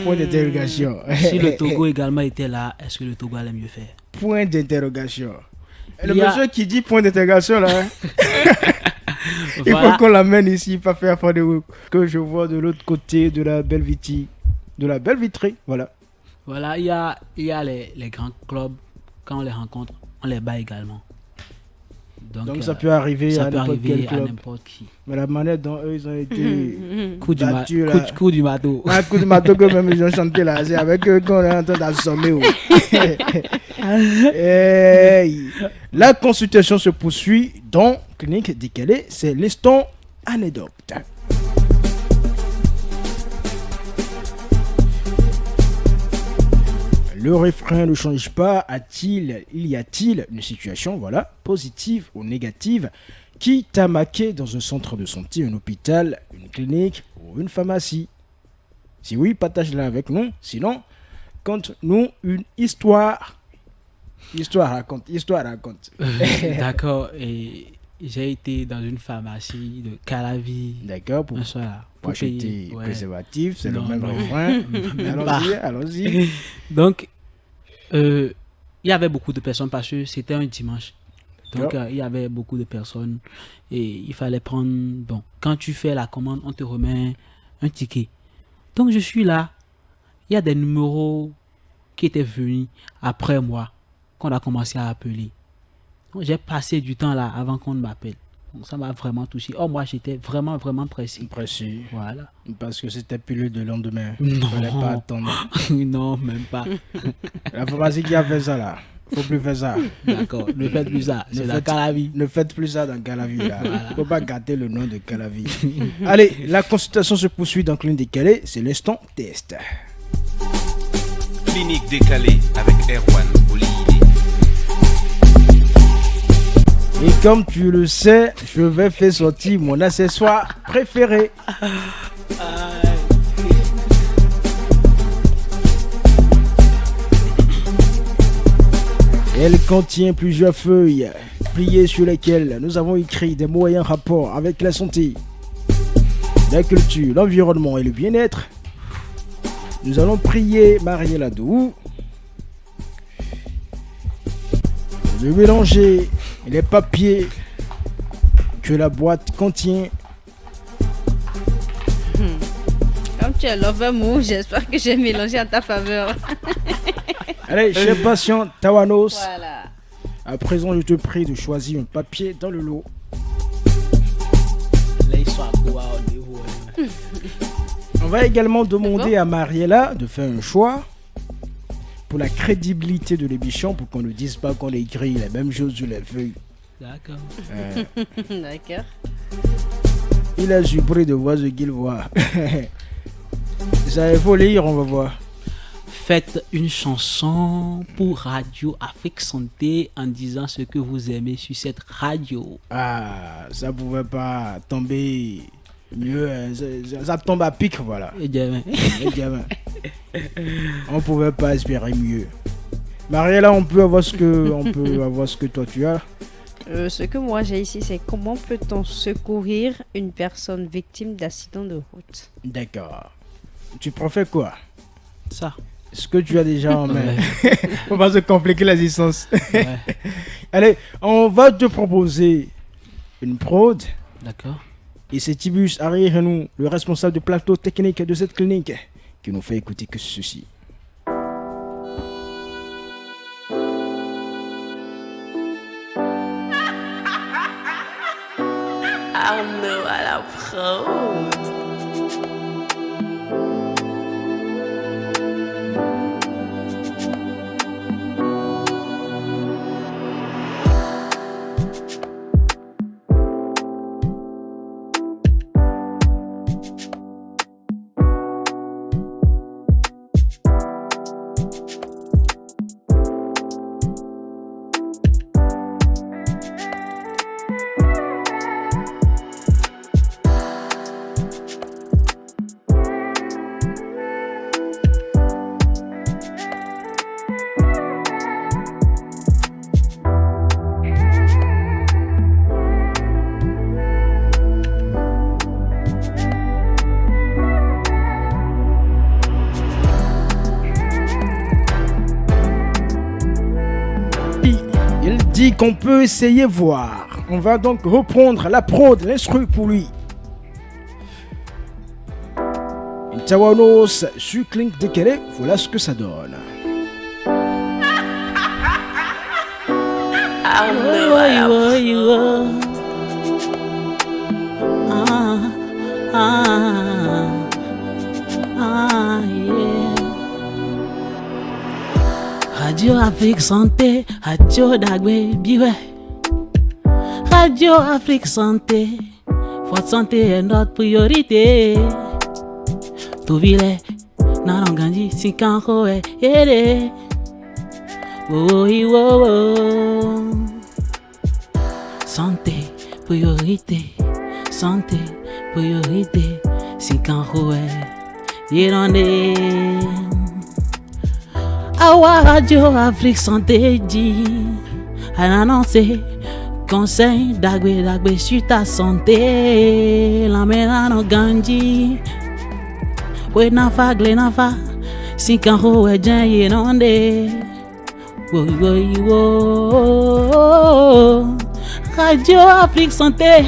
Point d'interrogation. Si le Togo également était là, est-ce que le Togo allait mieux faire? Point d'interrogation. Le monsieur qui dit point d'interrogation là, il faut qu'on l'amène ici, pas faire de que je vois de l'autre côté de la belle vitrine, voilà. Voilà, il y a les grands clubs, quand on les rencontre, on les bat également. Donc ça peut arriver à n'importe qui. Mais la manière dont eux ils ont été coup du matos. Un coup du matos que même ils ont chanté là, c'est avec eux qu'on est en train d'assommer. La consultation se poursuit dans Clinique Décalée, c'est l'instant anecdote. Le refrain ne change pas. Y a-t-il une situation, voilà, positive ou négative qui t'a marqué dans un centre de santé, un hôpital, une clinique ou une pharmacie? Si oui, partage-la avec nous. Sinon, conte-nous une histoire. Histoire raconte. D'accord. Et j'ai été dans une pharmacie de Calavi. D'accord. Pour acheter préservatif, c'est le même refrain. Allons-y. Donc, il y avait beaucoup de personnes parce que c'était un dimanche. Donc, il y avait beaucoup de personnes et il fallait prendre... Bon, quand tu fais la commande, on te remet un ticket. Donc, je suis là. Il y a des numéros qui étaient venus après moi, qu'on a commencé à appeler. Donc, j'ai passé du temps là avant qu'on m'appelle. Donc, ça m'a vraiment touché. Oh, moi, j'étais vraiment, vraiment pressé. Pressé. Voilà. Parce que c'était pilule de lendemain. Non. Il fallait pas attendre. Non, même pas. La pharmacie qui a fait ça là. Faut plus faire ça. D'accord, ne faites plus ça. C'est dans Calavi. Ne faites plus ça dans Calavi. Voilà. Faut pas gâter le nom de Calavi. Allez, la consultation se poursuit dans Clinique Décalée. C'est l'instant test. Clinique Décalée avec Erwan Oli. Et comme tu le sais, je vais faire sortir mon accessoire préféré. Elle contient plusieurs feuilles pliées sur lesquelles nous avons écrit des mots en rapport avec la santé, la culture, l'environnement et le bien-être. Nous allons prier Mariela Dou de mélanger les papiers que la boîte contient. Comme tu es lover mou, j'espère que j'ai mélangé en ta faveur. Allez, cher patient Tawanos, Voilà. à présent je te prie de choisir un papier dans le lot. On va également demander à Mariela de faire un choix pour la crédibilité de l'émission, pour qu'on ne dise pas qu'on a écrit la même chose sur les feuilles. D'accord. D'accord. Il a surpris de voir ce qu'il voit. Ça, il faut lire, on va voir. Faites une chanson pour Radio Afrique Santé en disant ce que vous aimez sur cette radio. Ah, ça pouvait pas tomber mieux. Ça tombe à pic, voilà. Et gamin. On pouvait pas espérer mieux. Mariela, on peut avoir ce que toi tu as. Ce que moi j'ai ici, c'est comment peut-on secourir une personne victime d'accident de route. D'accord. Tu préfères quoi? Ça. Ce que tu as déjà en main. Ouais. Faut pas se compliquer l'existence. Ouais. Allez, on va te proposer une prod. D'accord. Et c'est Tibus Arirenou, le responsable du plateau technique de cette clinique, qui nous fait écouter que ceci. Arnaud à la prod. Dit qu'on peut essayer voir. On va donc reprendre la prod, l'instru pour lui. Tawanos sur Clinique Décalée, voilà ce que ça donne. Arnaud à la prod. Radio Afrique Santé, Radio Dagwe Biwe. Radio Afrique Santé, votre santé est notre priorité. Tout vile, nanongandi, sinkanko e ere. Oh. Santé, priorité. Santé, priorité. Sinkanko e yerande. Awa Radio Afrique Santé dit à l'annoncer conseil d'agbe sur ta santé. La mena ganji we nafa gle nafa sinkanho we jan yenonde wo Radio Afrique Santé,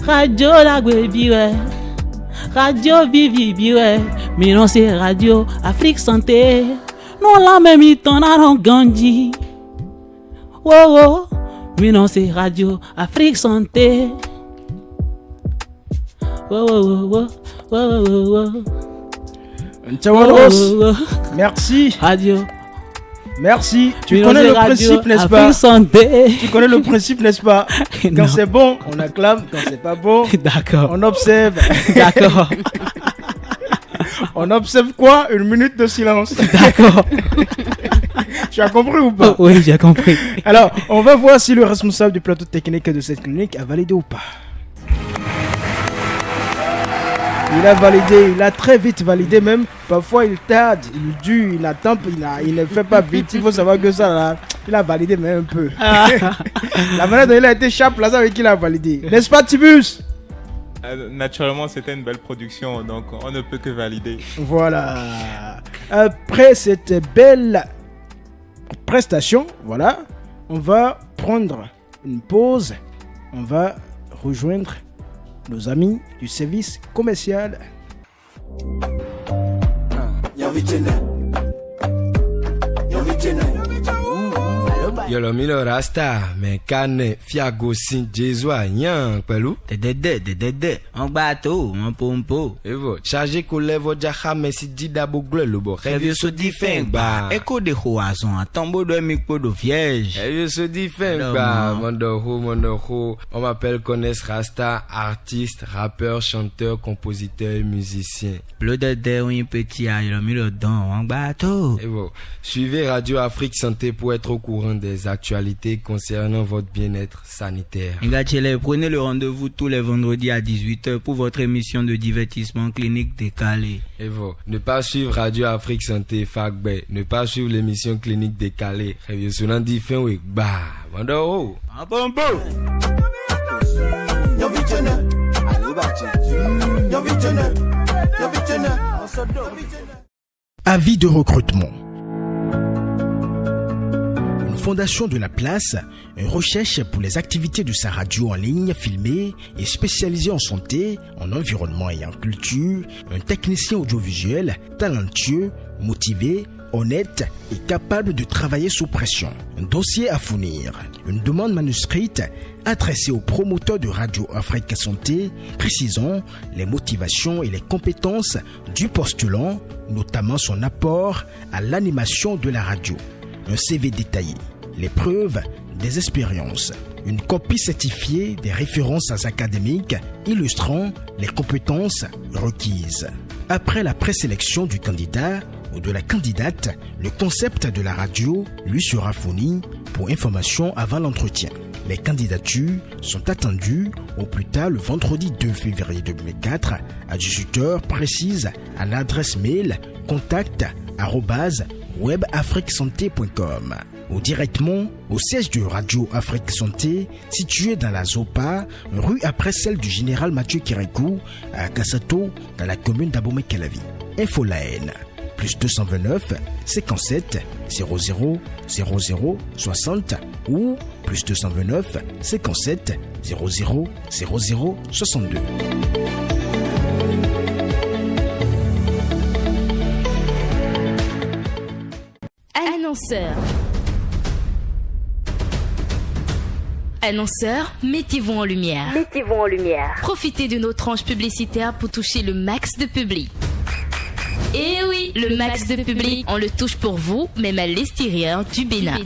Radio d'agbe biwe, Radio vivi biwe, mais non c'est Radio Afrique Santé. Non la même temps na ganji. Wow, mais non c'est Radio Afrique Santé. Wow. Tawanos, merci. Radio Merci. Tu connais le principe, n'est-ce pas? Tu connais le principe, n'est-ce pas? Quand c'est bon, on acclame. Quand c'est pas bon, d'accord, on observe. D'accord. On observe quoi? Une minute de silence. D'accord. Tu as compris ou pas? Oui, j'ai compris. Alors, on va voir si le responsable du plateau technique de cette clinique a validé ou pas. Il a validé, il a très vite validé même. Parfois il tarde, il dure, il attend, il ne fait pas vite. Il faut savoir que ça là, il a validé même un peu. La manière dont il a été sharp là, ça veut dire qu'il a validé. N'est-ce pas Tibus? Naturellement, c'était une belle production, donc on ne peut que valider. Voilà. Après cette belle prestation, voilà, on va prendre une pause. On va rejoindre nos amis du service commercial. Yolo milo rasta, mais cane, fiago sin jeswa, yan, pelou. Dede, en bateau, en pompo. Evo, chargé couleur vo jaha, mais si dida bougle le bo. Revio so difen, ba. Eko de hoazon, tombeau de mikpo de vierge. Revio so difen, ba. Mondoho. On m'appelle Connaisse Rasta, artiste, rappeur, chanteur, compositeur et musicien. Bleu de ou un petit a, yolo milo don, en bateau. Evo, suivez Radio Afrique Santé pour être au courant des actualités concernant votre bien-être sanitaire. Ngachele, prenez le rendez-vous tous les vendredis à 18h pour votre émission de divertissement clinique décalée. Et vous, ne pas suivre Radio Afrique Santé, Fagbe, ne pas suivre l'émission clinique décalée. Avis de recrutement. Fondation de la Place, une recherche pour les activités de sa radio en ligne filmée et spécialisée en santé, en environnement et en culture, un technicien audiovisuel talentueux, motivé, honnête et capable de travailler sous pression. Un dossier à fournir, une demande manuscrite adressée au promoteur de Radio Afrique Santé, précisant les motivations et les compétences du postulant, notamment son apport à l'animation de la radio. Un CV détaillé, les preuves des expériences, une copie certifiée des références académiques illustrant les compétences requises. Après la présélection du candidat ou de la candidate, le concept de la radio lui sera fourni pour information avant l'entretien. Les candidatures sont attendues au plus tard le vendredi 2 février 2004 à 18h précise à l'adresse mail contact@webafriquesanté.com ou directement au siège de Radio Afrique Santé situé dans la Zopa, rue après celle du général Mathieu Kérékou à Kassato dans la commune d'Abomey-Calavi. Infolaine +229 57 00 00 60 ou +229 57 00 00 62. Annonceurs, mettez-vous en lumière. Profitez de nos tranches publicitaires pour toucher le max de public. Et oui, le max de public, on le touche pour vous, même à l'extérieur du Bénin.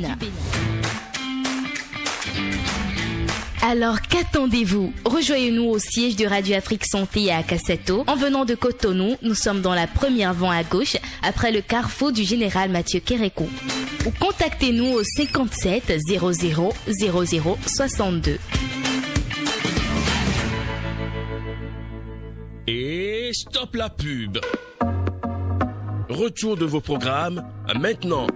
Alors qu'attendez-vous? Rejoignez-nous au siège de Radio Afrique Santé à Kassato. En venant de Cotonou, nous sommes dans la première vente à gauche, après le carrefour du général Mathieu Kérékou. Ou contactez-nous au 57 00 00 62. Et stop la pub. Retour de vos programmes maintenant.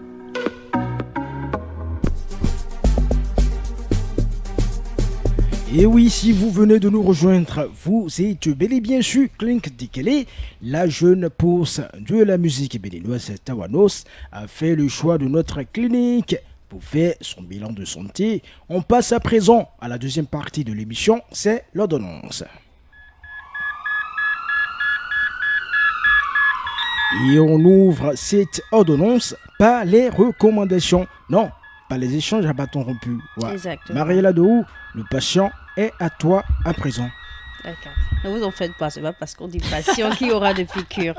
Et oui, si vous venez de nous rejoindre, vous êtes bel et bien sûr Klink Dikele, la jeune pousse de la musique béninoise Tawanos, a fait le choix de notre clinique pour faire son bilan de santé. On passe à présent à la deuxième partie de l'émission, c'est l'ordonnance. Et on ouvre cette ordonnance par les recommandations. Non, pas les échanges à bâton rompu. Ouais. Exactement. Mariela Dohou, le patient est à toi à présent. D'accord. Ne vous en faites pas, c'est pas parce qu'on dit passion qu'il y aura de piqûres.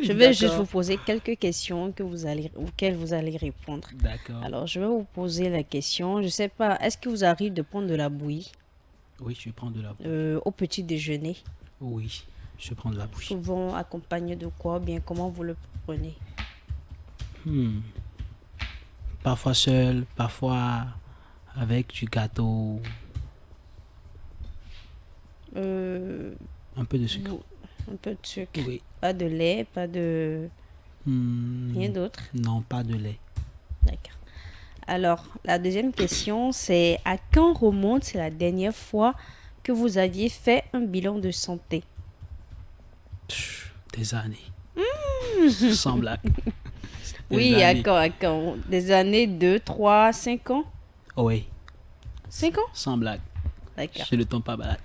Je vais juste vous poser quelques questions auxquelles vous allez répondre. D'accord. Alors, je vais vous poser la question. Je sais pas, est-ce que vous arrive de prendre de la bouillie? Oui, je prends de la bouillie. Au petit déjeuner? Oui, je prends de la bouillie. Souvent accompagné de quoi? Bien, comment vous le prenez? Parfois seul, parfois avec du gâteau. Un peu de sucre. Un peu de sucre. Oui. Pas de lait, pas de... Rien d'autre? Non, pas de lait. D'accord. Alors, la deuxième question, c'est à quand remonte la dernière fois que vous aviez fait un bilan de santé? Des années. Sans blague. Oui, à quand? Des années, 2, 3, 5 ans? Oui. 5 ans? Sans blague. D'accord. Je ne tombe pas malade.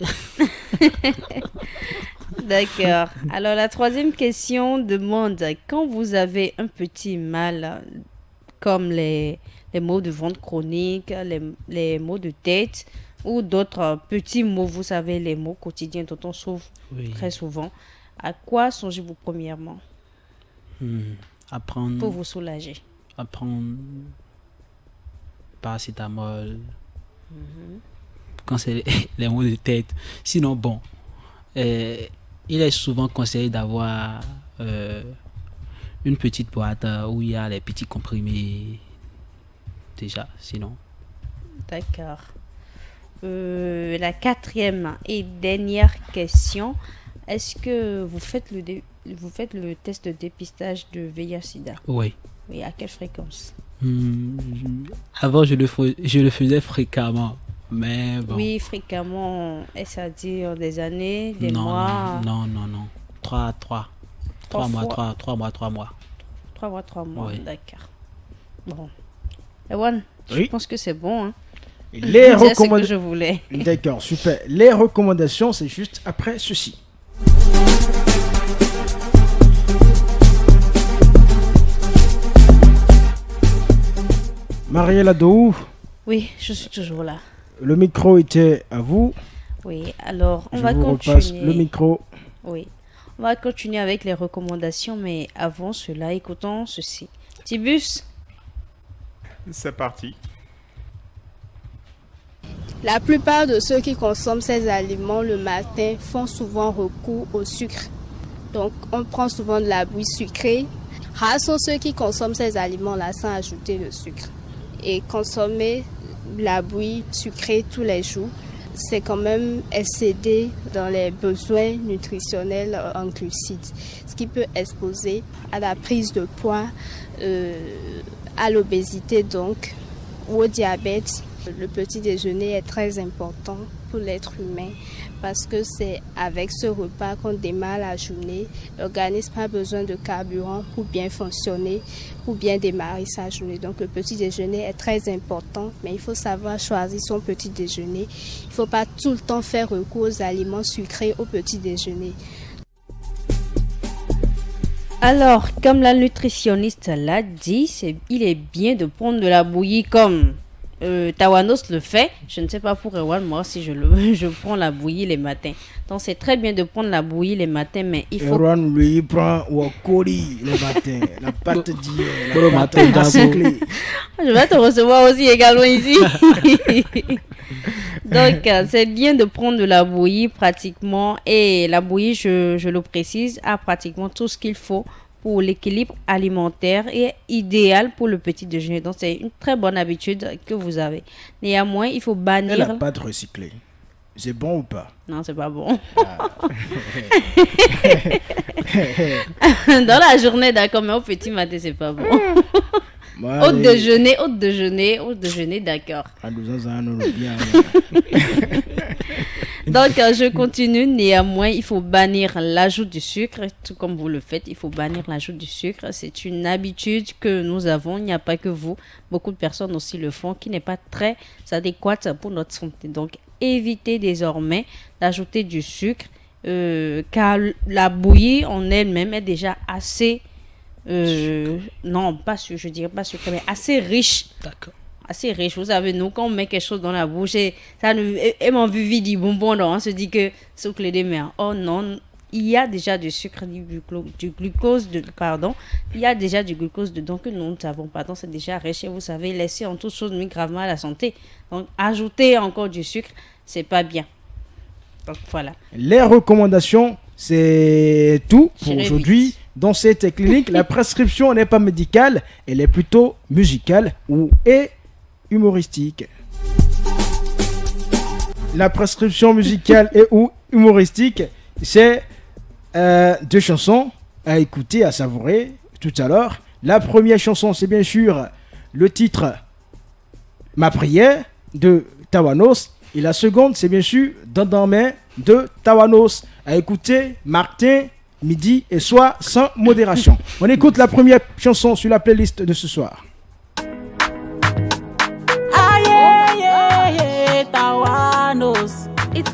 D'accord. Alors, la troisième question demande quand vous avez un petit mal, comme les maux de ventre chronique, les maux de tête ou d'autres petits maux, vous savez, les maux quotidiens dont on souffre très souvent, à quoi songez-vous premièrement Apprendre. Pour vous soulager. Apprendre paracétamol. Quand c'est les maux de tête. Sinon, bon, il est souvent conseillé d'avoir une petite boîte où il y a les petits comprimés. Déjà, sinon. D'accord. La quatrième et dernière question. Est-ce que vous faites le test de dépistage de VIH/SIDA? Oui. Oui, à quelle fréquence? Avant, je le faisais fréquemment. Mais bon. Oui, fréquemment, est-ce à dire des années, des mois? Non. 3 mois. 3 mois, 3 mois, oui. D'accord. Bon. Ewan, je pense que c'est bon. Hein? Les recommandations. Que je voulais. D'accord, super. Les recommandations, c'est juste après ceci. Marielle Adou. Oui, je suis toujours là. Le micro était à vous. Oui, alors on va continuer. Repasse le micro. Oui, on va continuer avec les recommandations, mais avant cela, écoutons ceci. Tibus. C'est parti. La plupart de ceux qui consomment ces aliments le matin font souvent recours au sucre. Donc, on prend souvent de la bouillie sucrée. Rares sont ceux qui consomment ces aliments-là sans ajouter le sucre. Et consommer la bouillie sucrée tous les jours, c'est quand même excéder dans les besoins nutritionnels en glucides, ce qui peut exposer à la prise de poids, à l'obésité donc, ou au diabète. Le petit déjeuner est très important pour l'être humain parce que c'est avec ce repas qu'on démarre la journée. L'organisme a besoin de carburant pour bien fonctionner, pour bien démarrer sa journée. Donc le petit déjeuner est très important, mais il faut savoir choisir son petit déjeuner. Il ne faut pas tout le temps faire recours aux aliments sucrés au petit déjeuner. Alors, comme la nutritionniste l'a dit, il est bien de prendre de la bouillie comme Tawanos le fait. Je ne sais pas pour Ewan, moi si je prends la bouillie les matins. Donc c'est très bien de prendre la bouillie les matins, mais il faut... Ewan lui prend wakori les matins, la pâte d'hier, le matin Je vais te recevoir aussi également ici. Donc c'est bien de prendre de la bouillie pratiquement, et la bouillie, je le précise, a pratiquement tout ce qu'il faut pour l'équilibre alimentaire et idéal pour le petit déjeuner. Donc, c'est une très bonne habitude que vous avez. Néanmoins, il faut bannir... La pâte recyclée, c'est bon ou pas? Non, c'est pas bon. Dans la journée, d'accord, mais au petit matin, c'est pas bon. Au déjeuner, d'accord. Donc, je continue. Néanmoins, il faut bannir l'ajout du sucre, tout comme vous le faites. Il faut bannir l'ajout du sucre. C'est une habitude que nous avons. Il n'y a pas que vous. Beaucoup de personnes aussi le font, qui n'est pas très adéquate pour notre santé. Donc, évitez désormais d'ajouter du sucre, car la bouillie en elle-même est déjà assez... non, pas sucre, je dirais pas sucre, mais assez riche. D'accord. assez riche. Vous savez, nous, quand on met quelque chose dans la bouche, et m'en vu du bonbon, on se dit que c'est au clé des mains. Oh non, il y a déjà du sucre, du glucose, il y a déjà du glucose dedans que nous ne savons pas. Donc, c'est déjà riche. Et vous savez, laisser en toute chose nuit gravement à la santé. Donc, ajouter encore du sucre, c'est pas bien. Donc, voilà. Les recommandations, c'est tout pour aujourd'hui. Dans cette clinique, la prescription n'est pas médicale, elle est plutôt musicale et humoristique. La prescription musicale et ou humoristique, c'est 2 chansons à écouter, à savourer tout à l'heure. La première chanson, c'est bien sûr le titre Ma prière de Tawanos. Et la seconde, c'est bien sûr Dans main de Tawanos. À écouter Martin, midi et soir sans modération. On écoute la première chanson sur la playlist de ce soir. Tawanos.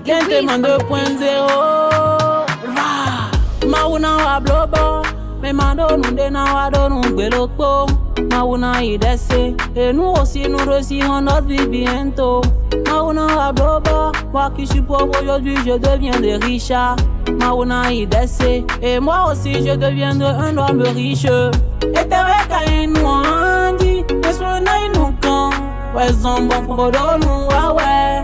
Gentleman 2.0. Mauna wa blobo. Me mando nunde na wa do nungbelopo. Mauna idese. Et nous aussi en notre vie bientôt. Mauna wa blobo. Moi qui suis pauvre aujourd'hui, je deviendrai riche. Mauna idese. Et moi aussi je deviendrai un homme riche. Et t'es vrai nous andi. Et sur nous quand. Ouais, zombo fodo nous ouais.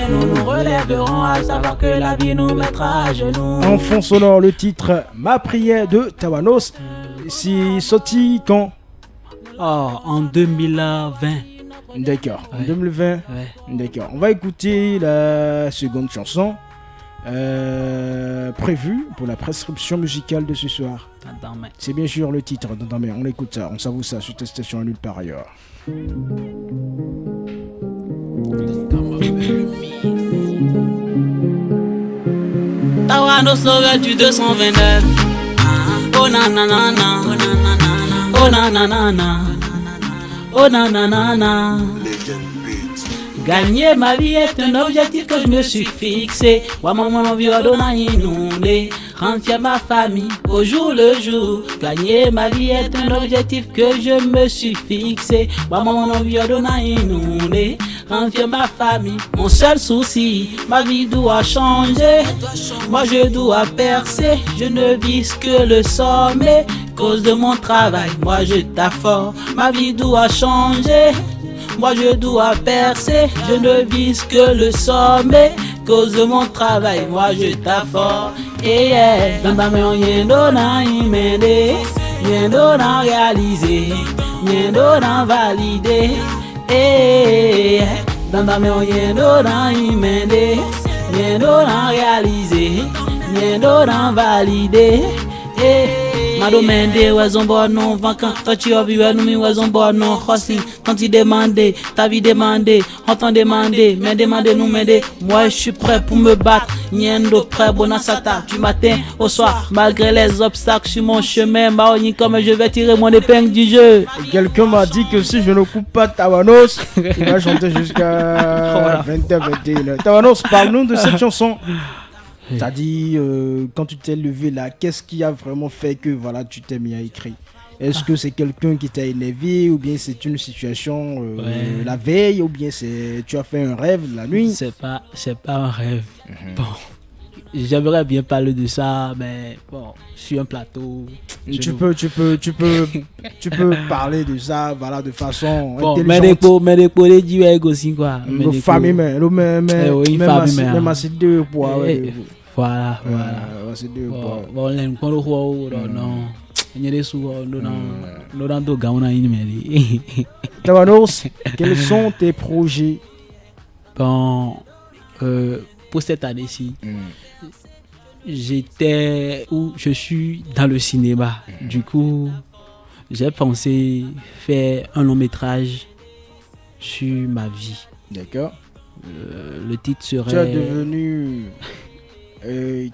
Nous relèverons à savoir que la vie nous mettra à genoux. En fond sonore, le titre Ma prière de Tawanos. C'est sorti quand? En 2020. D'accord, en 2020. Ouais. D'accord, on va écouter la seconde chanson prévue pour la prescription musicale de ce soir. C'est bien sûr le titre Dans main. On écoute ça, on savoure ça sur cette station à nulle part ailleurs. Tawanos Love du 229. Oh nanana, oh nanana, oh nanana, oh nanana. Gagner ma vie est un objectif que je me suis fixé. Wa maman envie de donner inondé. Rendre fier ma famille au jour le jour. Gagner ma vie est un objectif que je me suis fixé. Wa maman envie de donner inondé. Rendre fier ma famille. Mon seul souci, ma vie doit changer. Moi je dois percer. Je ne vise que le sommet. Cause de mon travail, moi je t'affore. Ma vie doit changer. Moi je dois percer, je ne vise que le sommet. Cause de mon travail, moi je t'affore. Et dans ta main, rien d'on immédé, rien d'on réalisé, rien d'on validé. Et dans ta main, rien d'on immédé, rien d'on réalisé, rien d'on validé. Madame raison bon non vacant toi tu as vu nous raison bon non hosting quand tu demandé ta vie demandé on t'en demandé mais demandez nous m'aider moi je suis prêt pour me battre niendo prêt bonasata du matin au soir malgré les obstacles sur mon chemin maoni comme je vais tirer mon épingle du jeu. Quelqu'un m'a dit que si je ne coupe pas Tawanos il va chanter jusqu'à 20h21. Tawanos, parle-nous de cette chanson. T'as dit quand tu t'es levé là, qu'est-ce qui a vraiment fait que voilà tu t'es mis à écrire? Est-ce que c'est quelqu'un qui t'a énervé ou bien c'est une situation la veille ou bien c'est tu as fait un rêve la nuit? C'est pas un rêve. Bon, j'aimerais bien parler de ça, mais bon, sur un plateau. Tu peux parler de ça, voilà, de façon bon, intelligente. Mais des pots dire aussi quoi. Nos familles, même assez deux poids. Voilà. C'est deux poids. Bon, non. Tawanos, quels sont tes projets? Bon, pour cette année-ci, je suis dans le cinéma. Du coup, j'ai pensé faire un long métrage sur ma vie. D'accord. Le titre serait... Tu es devenu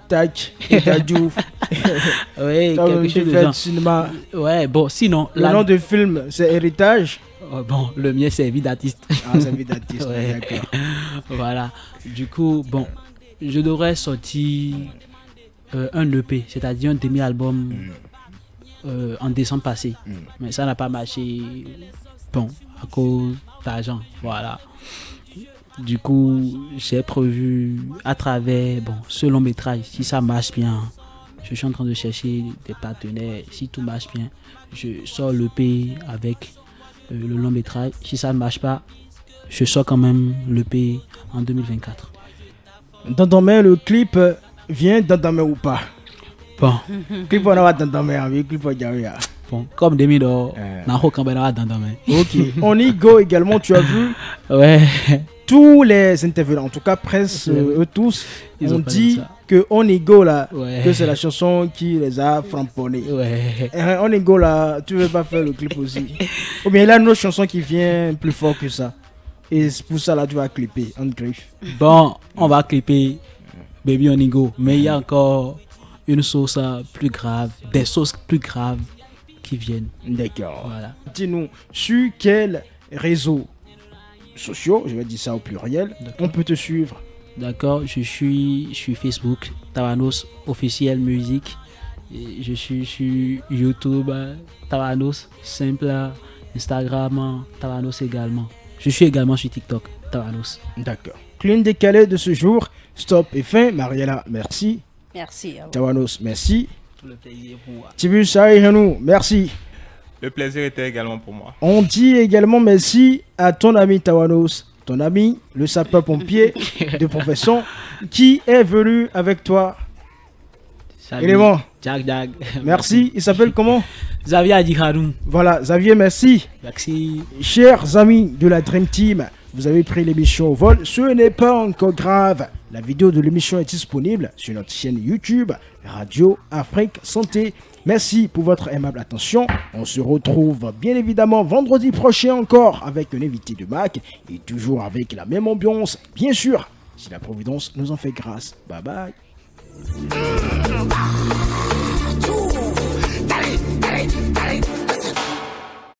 Tadjou. Oui, quelque chose de genre. Cinéma. Ouais, bon, sinon... Le nom du film, c'est Héritage. Bon, le mien, c'est Vie d'artiste. Ah, c'est Vie d'artiste, ouais. D'accord. Voilà. Du coup, bon, je devrais sortir un EP, c'est-à-dire un demi-album en décembre passé. Mais ça n'a pas marché, bon, à cause d'argent. Voilà. Du coup, j'ai prévu à travers ce long métrage, si ça marche bien, je suis en train de chercher des partenaires. Si tout marche bien, je sors l'EP avec le long métrage. Si ça ne marche pas, je sors quand même l'EP en 2024. Dandamé, le clip vient Dandamé ou pas? Bon. Clip on a Dandamé, oui, clip on a. Bon, comme demi d'or, n'a aucun ben Dandamé. Ok. On y go également, tu as vu? Ouais. Tous les intervenants, en tout cas presque eux tous, ont dit que Onigo là, que c'est la chanson qui les a frapponnés. Ouais. Onigo là, tu veux pas faire le clip aussi? Ou bien il y a une autre chanson qui vient plus fort que ça. Et c'est pour ça là tu vas clipper on griffe. Bon, on va clipper Baby Onigo, mais il y a encore une sauce plus grave, des sauces plus graves qui viennent. D'accord. Voilà. Dis-nous, sur quel réseau sociaux, je vais dire ça au pluriel, on peut te suivre? D'accord, je suis sur Facebook, Tawanos officiel musique. Je suis sur YouTube, Tawanos simple, Instagram, Tawanos également. Je suis également sur TikTok, Tawanos. D'accord. Clean décalé de ce jour, stop et fin. Mariela, merci. Merci. Tawanos, merci. Tout le plaisir pour moi. Tibu Saïrenou, merci. Le plaisir était également pour moi. On dit également merci à ton ami Tawanos, ton ami, le sapeur-pompier de profession, qui est venu avec toi. Salut. Il est bon. Jack. Merci. Il s'appelle comment? Xavier Adjihadou. Voilà, Xavier, merci. Merci. Chers amis de la Dream Team, vous avez pris l'émission au vol. Ce n'est pas encore grave. La vidéo de l'émission est disponible sur notre chaîne YouTube, Radio Afrique Santé. Merci pour votre aimable attention. On se retrouve bien évidemment vendredi prochain encore avec un invité de Mac et toujours avec la même ambiance, bien sûr, si la Providence nous en fait grâce. Bye bye.